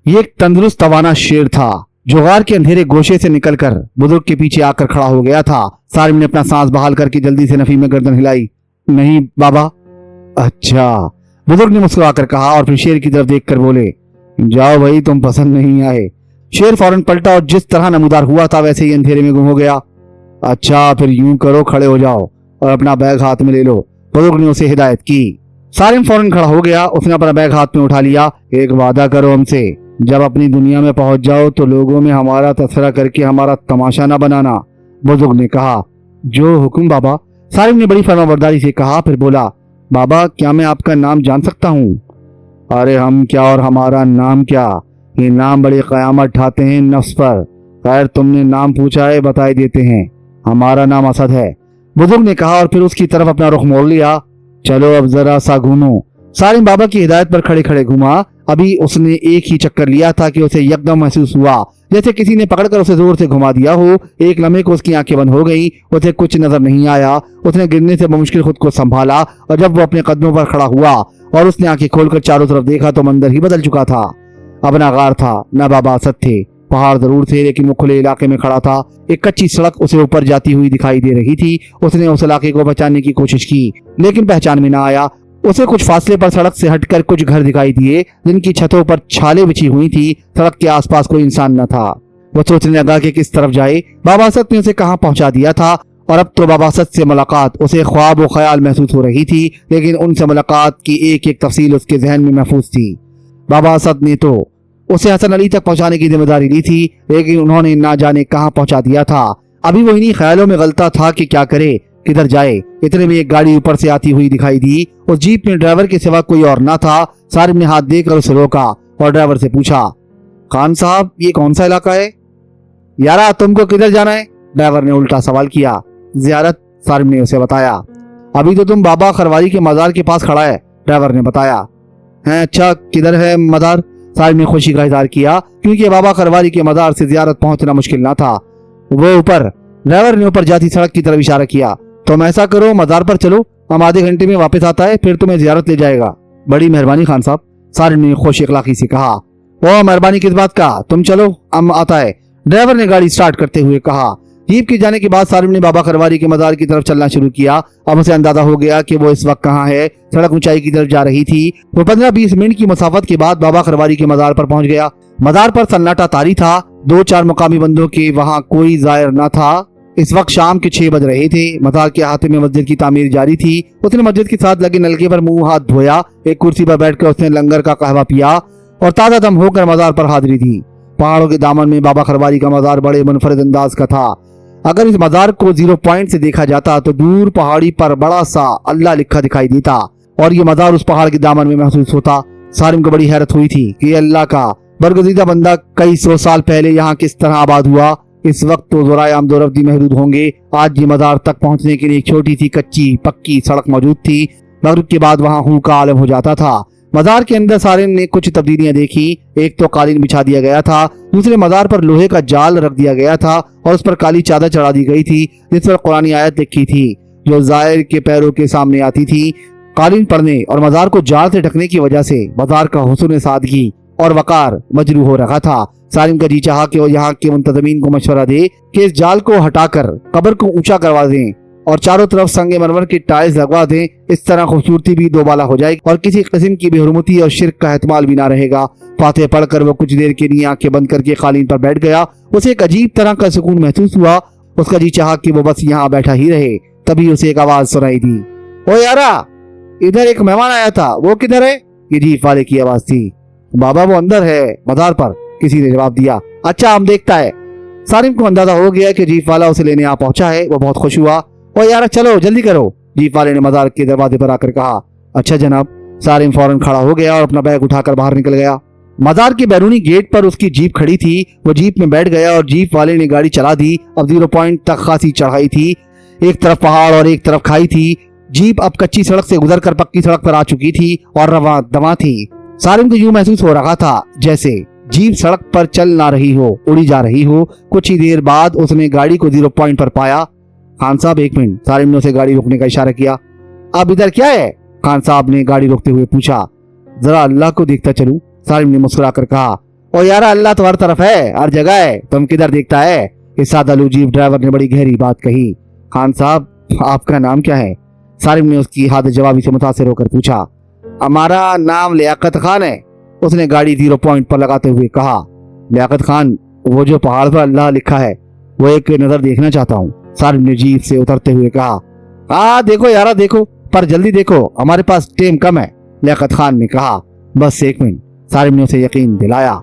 ये एक तंदुरुस्त तवाना शेर था जो गार के अंधेरे गोशे से निकलकर बुजुर्ग के पीछे आकर खड़ा हो गया था। सारिम ने अपना सांस बहाल करके जल्दी से नफी में गर्दन हिलाई। नहीं बाबा। अच्छा, बुजुर्ग ने मुस्कुराकर कहा और फिर शेर की तरफ देखकर बोले, जाओ भाई, तुम पसंद नहीं आए। शेर फौरन पलटा और जिस तरह नमूदार हुआ था वैसे ही अंधेरे में गुम हो गया। अच्छा, फिर यूं करो, खड़े हो जाओ और अपना बैग हाथ में ले लो, बुजुर्ग ने उसे हिदायत की। सारिम फौरन खड़ा हो गया। उसने अपना बैग हाथ में उठा लिया। एक वादा करो हमसे, जब अपनी दुनिया में पहुंच जाओ तो लोगों में हमारा तस्करा करके हमारा तमाशा न बनाना, बुजुर्ग ने कहा। जो हुक्म बाबा, सारिम ने बड़ी फरमाबरदारी से कहा। फिर बोला, बाबा क्या मैं आपका नाम जान सकता हूँ? अरे हम क्या और हमारा नाम क्या, ये नाम बड़ी कयामत ढाते हैं नफ्स पर। खैर तुमने नाम पूछा है, बताई देते हैं। हमारा नाम असद है, बुजुर्ग ने कहा और फिर उसकी तरफ अपना रुख मोड़ लिया। चलो अब जरा सा घूमो। सारिम बाबा की हिदायत पर खड़े खड़े घूमा। अभी उसने एक ही चक्कर लिया था कि उसे यकदम महसूस हुआ जैसे किसी ने पकड़कर उसे जोर से घुमा दिया हो। एक लम्हे को उसकी आंखें बंद हो गई। उसे कुछ नजर नहीं आया। उसने गिरने से बमुश्किल खुद को संभाला और जब वो अपने कदमों पर खड़ा हुआ और उसने आंखें खोलकर चारों तरफ देखा तो मंजर ही बदल चुका था। अब न गार था न बाबा असद थे। पहाड़ जरूर थे लेकिन वो खुले इलाके में खड़ा था। एक कच्ची सड़क उसे ऊपर जाती हुई दिखाई दे रही थी। उसने उस इलाके को पहचानने की कोशिश की लेकिन पहचान में न आया। उसे कुछ फासले पर सड़क से हटकर कुछ घर दिखाई दिए जिनकी छतों पर छाले बिछी हुई थी। सड़क के आसपास कोई इंसान न था। वो सोचने लगा कि किस तरफ जाए। बाबा असद ने उसे कहां पहुंचा दिया था और अब तो बाबा असद से मुलाकात उसे ख्वाब व ख्याल महसूस हो रही थी, लेकिन उनसे मुलाकात की एक एक तफसील उसके जहन में महफूज थी। बाबा असद ने तो उसे हसन अली तक पहुंचाने की जिम्मेदारी ली थी, लेकिन उन्होंने ना जाने कहां पहुंचा दिया था। अभी वो इन्हीं ख्यालों में गलता था कि क्या करे, किधर जाए। इतने में एक गाड़ी ऊपर से आती हुई दिखाई दी। उस जीप में ड्राइवर के सिवा कोई और ना था। सारिम ने हाथ देकर उसे रोका और ड्राइवर से पूछा, खान साहब ये कौन सा इलाका है? यारा तुमको किधर जाना है? ड्राइवर ने उल्टा सवाल किया। जियारत, सारिम ने उसे बताया। अभी तो तुम बाबा खरवारी के मजार के पास खड़ा है, ड्राइवर ने बताया। है? अच्छा, किधर है मजार? सारिम ने खुशी का इजहार किया क्योंकि बाबा खरवारी के मजार से जियारत पहुंचना मुश्किल ना था। वो ऊपर, ड्राइवर ने ऊपर जाती सड़क की तरफ इशारा किया। तुम ऐसा करो, मजार पर चलो, हम आधे घंटे में वापस आता है, फिर तुम्हें जियारत ले जाएगा। बड़ी मेहरबानी खान साहब, सारिम ने खुश अखलाकी से कहा। ओ मेहरबानी किस बात का, तुम चलो, हम आता है, ड्राइवर ने गाड़ी स्टार्ट करते हुए कहा। जीप के जाने के बाद सारिम ने बाबा खरवारी के मजार की तरफ चलना शुरू किया। अब उसे अंदाजा हो गया कि वो इस वक्त कहाँ है। सड़क ऊंचाई की तरफ जा रही थी। वो 15-20 मिनट की मुसाफत के बाद बाबा खरवारी के मजार पर पहुंच गया। मजार पर सन्नाटा तारी था। 2-4 मुकामी बंदों के वहां कोई जायर न था। इस वक्त शाम के 6 बज रहे थे। मजार के अहाते में मस्जिद की तामीर जारी थी। उसने मस्जिद के साथ लगे नलके पर मुंह हाथ धोया। एक कुर्सी पर बैठकर उसने लंगर का कहवा पिया और ताजा दम होकर मजार पर हाजिरी दी। पहाड़ों के दामन में बाबा खरवारी का मजार बड़े मुनफरिद अंदाज का था। अगर इस मजार को 0 पॉइंट से देखा जाता तो दूर पहाड़ी पर बड़ा सा अल्लाह लिखा दिखाई देता और ये मजार उस पहाड़ के दामन में महसूस होता। सारिम को बड़ी हैरत हुई थी कि अल्लाह का बरगजीदा बंदा कई 100 साल पहले यहाँ किस तरह आबाद हुआ। इस वक्त तो ज़राए आमदोरफ्ती महदूद होंगे। आज ये मजार तक पहुंचने के लिए एक छोटी सी कच्ची पक्की सड़क मौजूद थी। मगरिब के बाद वहाँ हू का आलम हो जाता था। मजार के अंदर सारिम ने कुछ तब्दीलियां देखी। एक तो कालीन बिछा दिया गया था, दूसरे मजार पर लोहे का जाल रख दिया गया था और उस पर काली चादर चढ़ा दी गई थी जिस पर कुरानी आयत लिखी थी जो जायर के पैरों के सामने आती थी। कालीन पड़ने और मजार को जाल से ढकने की वजह से मजार का हुस्न सादगी और वकार मजरू हो रखा था। सारिम का जी चाहा कि वो यहाँ के मुंतजमीन को मशवरा दे कि इस जाल को हटाकर कब्र को ऊंचा करवा दें और चारों तरफ संगे मरमर की टाइल्स लगवा दें। इस तरह खूबसूरती भी दोबाला हो जाएगी और किसी किस्म की बेहुरमती और शिर्क का एहतमाल भी ना रहेगा। फातिहा पढ़कर वो कुछ देर के लिए आंखें बंद करके कालीन पर बैठ गया। उसे एक अजीब तरह का सुकून महसूस हुआ। उसका जी चाहा कि वो बस यहाँ बैठा ही रहे। तभी उसे एक आवाज सुनाई दी, ओ यारा, इधर एक मेहमान आया था, वो किधर है? ये जीप वाले की आवाज थी। बाबा वो अंदर है मजार पर, किसी ने जवाब दिया। अच्छा, हम देखता है। सारिम को अंदाजा हो गया कि जीप वाला उसे लेने आ पहुंचा है। वो बहुत खुश हुआ। ओ यार चलो जल्दी करो, जीप वाले ने मजार के दरवाजे पर आकर कहा। अच्छा जनाब, सारिम फौरन खड़ा हो गया और अपना बैग उठाकर बाहर निकल गया। मजार के बैरूनी गेट पर उसकी जीप खड़ी थी। वो जीप में बैठ गया और जीप वाले ने गाड़ी चला दी। अब 0 पॉइंट तक खासी चढ़ाई थी, एक तरफ पहाड़ और एक तरफ खाई थी। जीप अब कच्ची सड़क से गुजरकर पक्की सड़क पर आ चुकी थी और रवां दवा थी। सारिम को यूं महसूस हो रहा था जैसे जीप सड़क पर चल ना रही हो, उड़ी जा रही हो। कुछ ही देर बाद उसने गाड़ी को 0 पॉइंट पर पाया। खान साहब 1 मिनट, सारिम ने उसे गाड़ी रोकने का इशारा किया। अब इधर क्या है? खान साहब ने गाड़ी रोकते हुए पूछा। जरा अल्लाह को देखता चलूं, सारिम ने मुस्कुराकर कहा। ओ यार, अल्लाह तो हर तरफ है, हर जगह है, तुम किधर देखता है? इस सादालू जीप ड्राइवर ने बड़ी गहरी बात कही। खान साहब, आपका नाम क्या है? सारिम ने उसकी हाथ जवाबी से मुतासिर होकर पूछा। हमारा नाम लियाकत खान है, उसने गाड़ी 0 पॉइंट पर लगाते हुए कहा। लियाकत खान, वो जो पहाड़ पर अल्लाह लिखा है वो एक नजर देखना चाहता हूँ, सारिम ने जीप से उतरते हुए कहा। हाँ देखो यारा देखो, पर जल्दी देखो, हमारे पास टाइम कम है, लियाकत खान ने कहा। बस 1 मिनट, सारिम ने उसे यकीन दिलाया।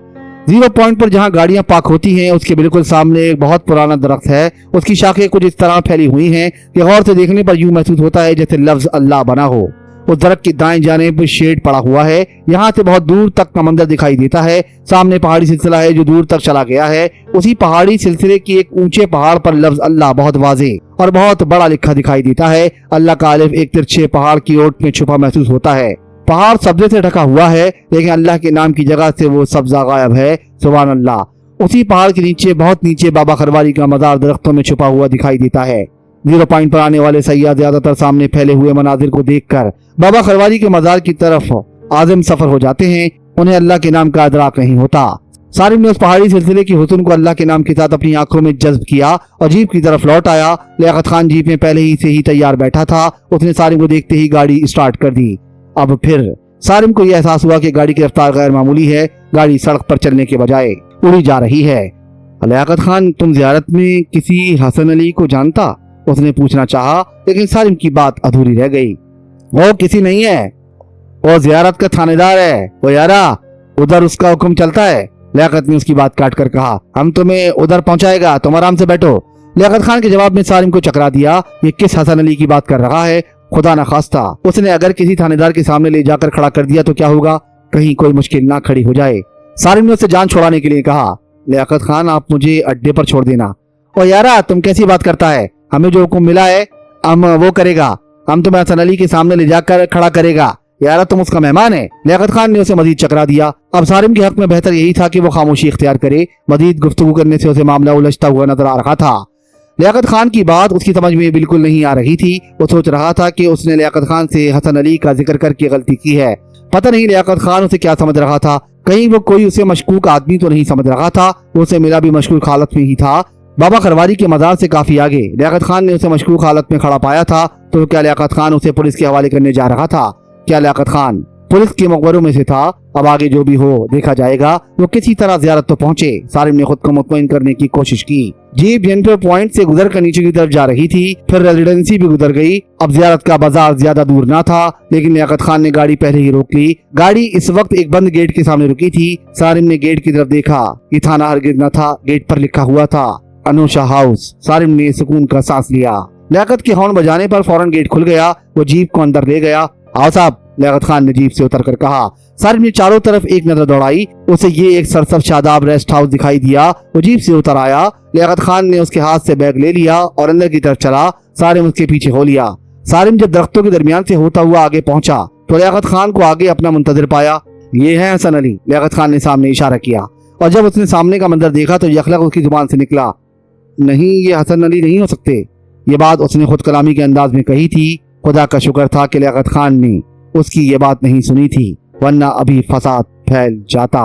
0 पॉइंट पर जहां गाड़ियां पार्क होती हैं उसके बिल्कुल सामने एक बहुत पुराना दरख्त है। उसकी शाखें कुछ इस तरह फैली हुई हैं कि गौर से देखने पर यूं महसूस होता है जैसे लफ्ज अल्लाह बना हो। उस दरख्त की दाएं जानिब शेड पड़ा हुआ है। यहाँ से बहुत दूर तक का मंजर दिखाई देता है। सामने पहाड़ी सिलसिला है जो दूर तक चला गया है। उसी पहाड़ी सिलसिले की एक ऊंचे पहाड़ पर लफ्ज अल्लाह बहुत वाज़ेह और बहुत बड़ा लिखा दिखाई देता है। अल्लाह का अलिफ एक तिरछे पहाड़ की ओट में छुपा महसूस होता है। पहाड़ सब्जे से ढका हुआ है, लेकिन अल्लाह के नाम की जगह से वो सब्जा गायब है। सुभान अल्लाह। उसी पहाड़ के नीचे, बहुत नीचे, बाबा खरवारी का मजार दरख्तों में छुपा हुआ दिखाई देता है। 0 पॉइंट पर आने वाले सयाह ज्यादातर सामने फैले हुए मनाजिर को देखकर बाबा खरवारी के मजार की तरफ आज़म सफर हो जाते हैं। उन्हें अल्लाह के नाम का इदराक नहीं होता। सारिम ने उस पहाड़ी सिलसिले की हुस्न को अल्लाह के नाम के साथ अपनी आंखों में जज्ब किया और जीप की तरफ लौट आया। लियाकत खान जीप में पहले ही से ही तैयार बैठा था। उसने सारिम को देखते ही गाड़ी स्टार्ट कर दी। अब फिर सारिम को यह एहसास हुआ कि गाड़ी की रफ्तार गैर मामूली है। गाड़ी सड़क पर चलने के बजाय उड़ी जा रही है। लियाकत खान, तुम जियारत में किसी हसन अली को जानता? उसने पूछना चाहा, लेकिन सारिम की बात अधूरी रह गई। वो किसी नहीं है, वो जियारत का थानेदार है। वो यारा, उधर उसका हुक्म चलता है। लियाकत ने उसकी बात काट कर कहा। हम तुम्हें उधर पहुंचाएगा, तुम आराम से बैठो। लियाकत खान के जवाब में सारिम को चकरा दिया। ये किस हसन अली की बात कर रहा है? खुदा न खास्ता उसने अगर किसी थानेदार के सामने ले जाकर खड़ा कर दिया तो क्या होगा? कहीं कोई मुश्किल ना खड़ी हो जाए। सारिम ने उससे जान छुड़ाने के लिए कहा। लियाकत खान, आप मुझे अड्डे पर छोड़ देना। ओ यारा, तुम कैसी बात करता है? हमें जो हुक्म मिला है हम वो करेगा। हम तुम्हें हसन अली के सामने ले जाकर खड़ा करेगा। यारा, तुम उसका मेहमान है। लियाकत खान ने उसे मजीद चकरा दिया। अब सारिम के हक में बेहतर यही था कि वो खामोशी इख्तियार करे। मजीद गुफ्तगू करने से उसे मामला उलझता हुआ नजर आ रहा था। लियाकत खान की बात उसकी समझ में बिल्कुल नहीं आ रही थी। वो सोच रहा था कि उसने लियाकत खान से हसन अली का जिक्र करके गलती की है। पता नहीं लियाकत खान उसे क्या समझ रहा था। कहीं वो कोई उसे मशकूक आदमी तो नहीं समझ रहा था। वो उसे मिला भी मशकूक हालत में ही था, बाबा खरवारी के मजार से काफी आगे। लियाकत खान ने उसे मशकूक हालत में खड़ा पाया था। तो क्या लियाकत खान उसे पुलिस के हवाले करने जा रहा था? क्या लियाकत खान पुलिस के मकबरों में से था? अब आगे जो भी हो देखा जाएगा। वो किसी तरह ज़ियारत तो पहुंचे। सारिम ने खुद को मुतमईन करने की कोशिश की। जीप जेंटो पॉइंट से गुजर कर नीचे की तरफ जा रही थी, फिर रेजिडेंसी भी गुजर गई। अब ज़ियारत का बाजार ज्यादा दूर ना था, लेकिन लियाकत खान ने गाड़ी पहले ही रोक ली। गाड़ी इस वक्त एक बंद गेट के सामने रुकी थी। सारिम ने गेट की तरफ देखा। ये थाना हरगिज न था। गेट पर लिखा हुआ था अनोशा हाउस। सारिम ने सुकून का सांस लिया। लियाकत के हॉर्न बजाने पर फौरन गेट खुल गया। वो जीप को अंदर ले गया। आओ साहब, लियाकत खान ने जीप से उतरकर कहा। सारिम ने चारों तरफ एक नजर दौड़ाई। उसे ये एक सरसब्ज शादाब रेस्ट हाउस दिखाई दिया। वो जीप से उतर आया। लियाकत खान ने उसके हाथ से बैग ले लिया और अंदर की तरफ चला। सारिम उसके पीछे हो लिया। सारिम जब दरख्तों के दरमियान से होता हुआ आगे पहुंचा तो लियाकत खान को आगे अपना मुंतजिर पाया। ये है हसन अली। लियाकत खान ने सामने इशारा किया और जब उसने सामने का मंजर देखा तो यखलक उसकी जुबान से निकला, नहीं, ये हसन अली नहीं हो सकते। ये बात उसने खुद कलामी के अंदाज में कही थी। खुदा का शुक्र था कि लियाकत खान ने उसकी ये बात नहीं सुनी थी, वरना अभी फसाद फैल जाता।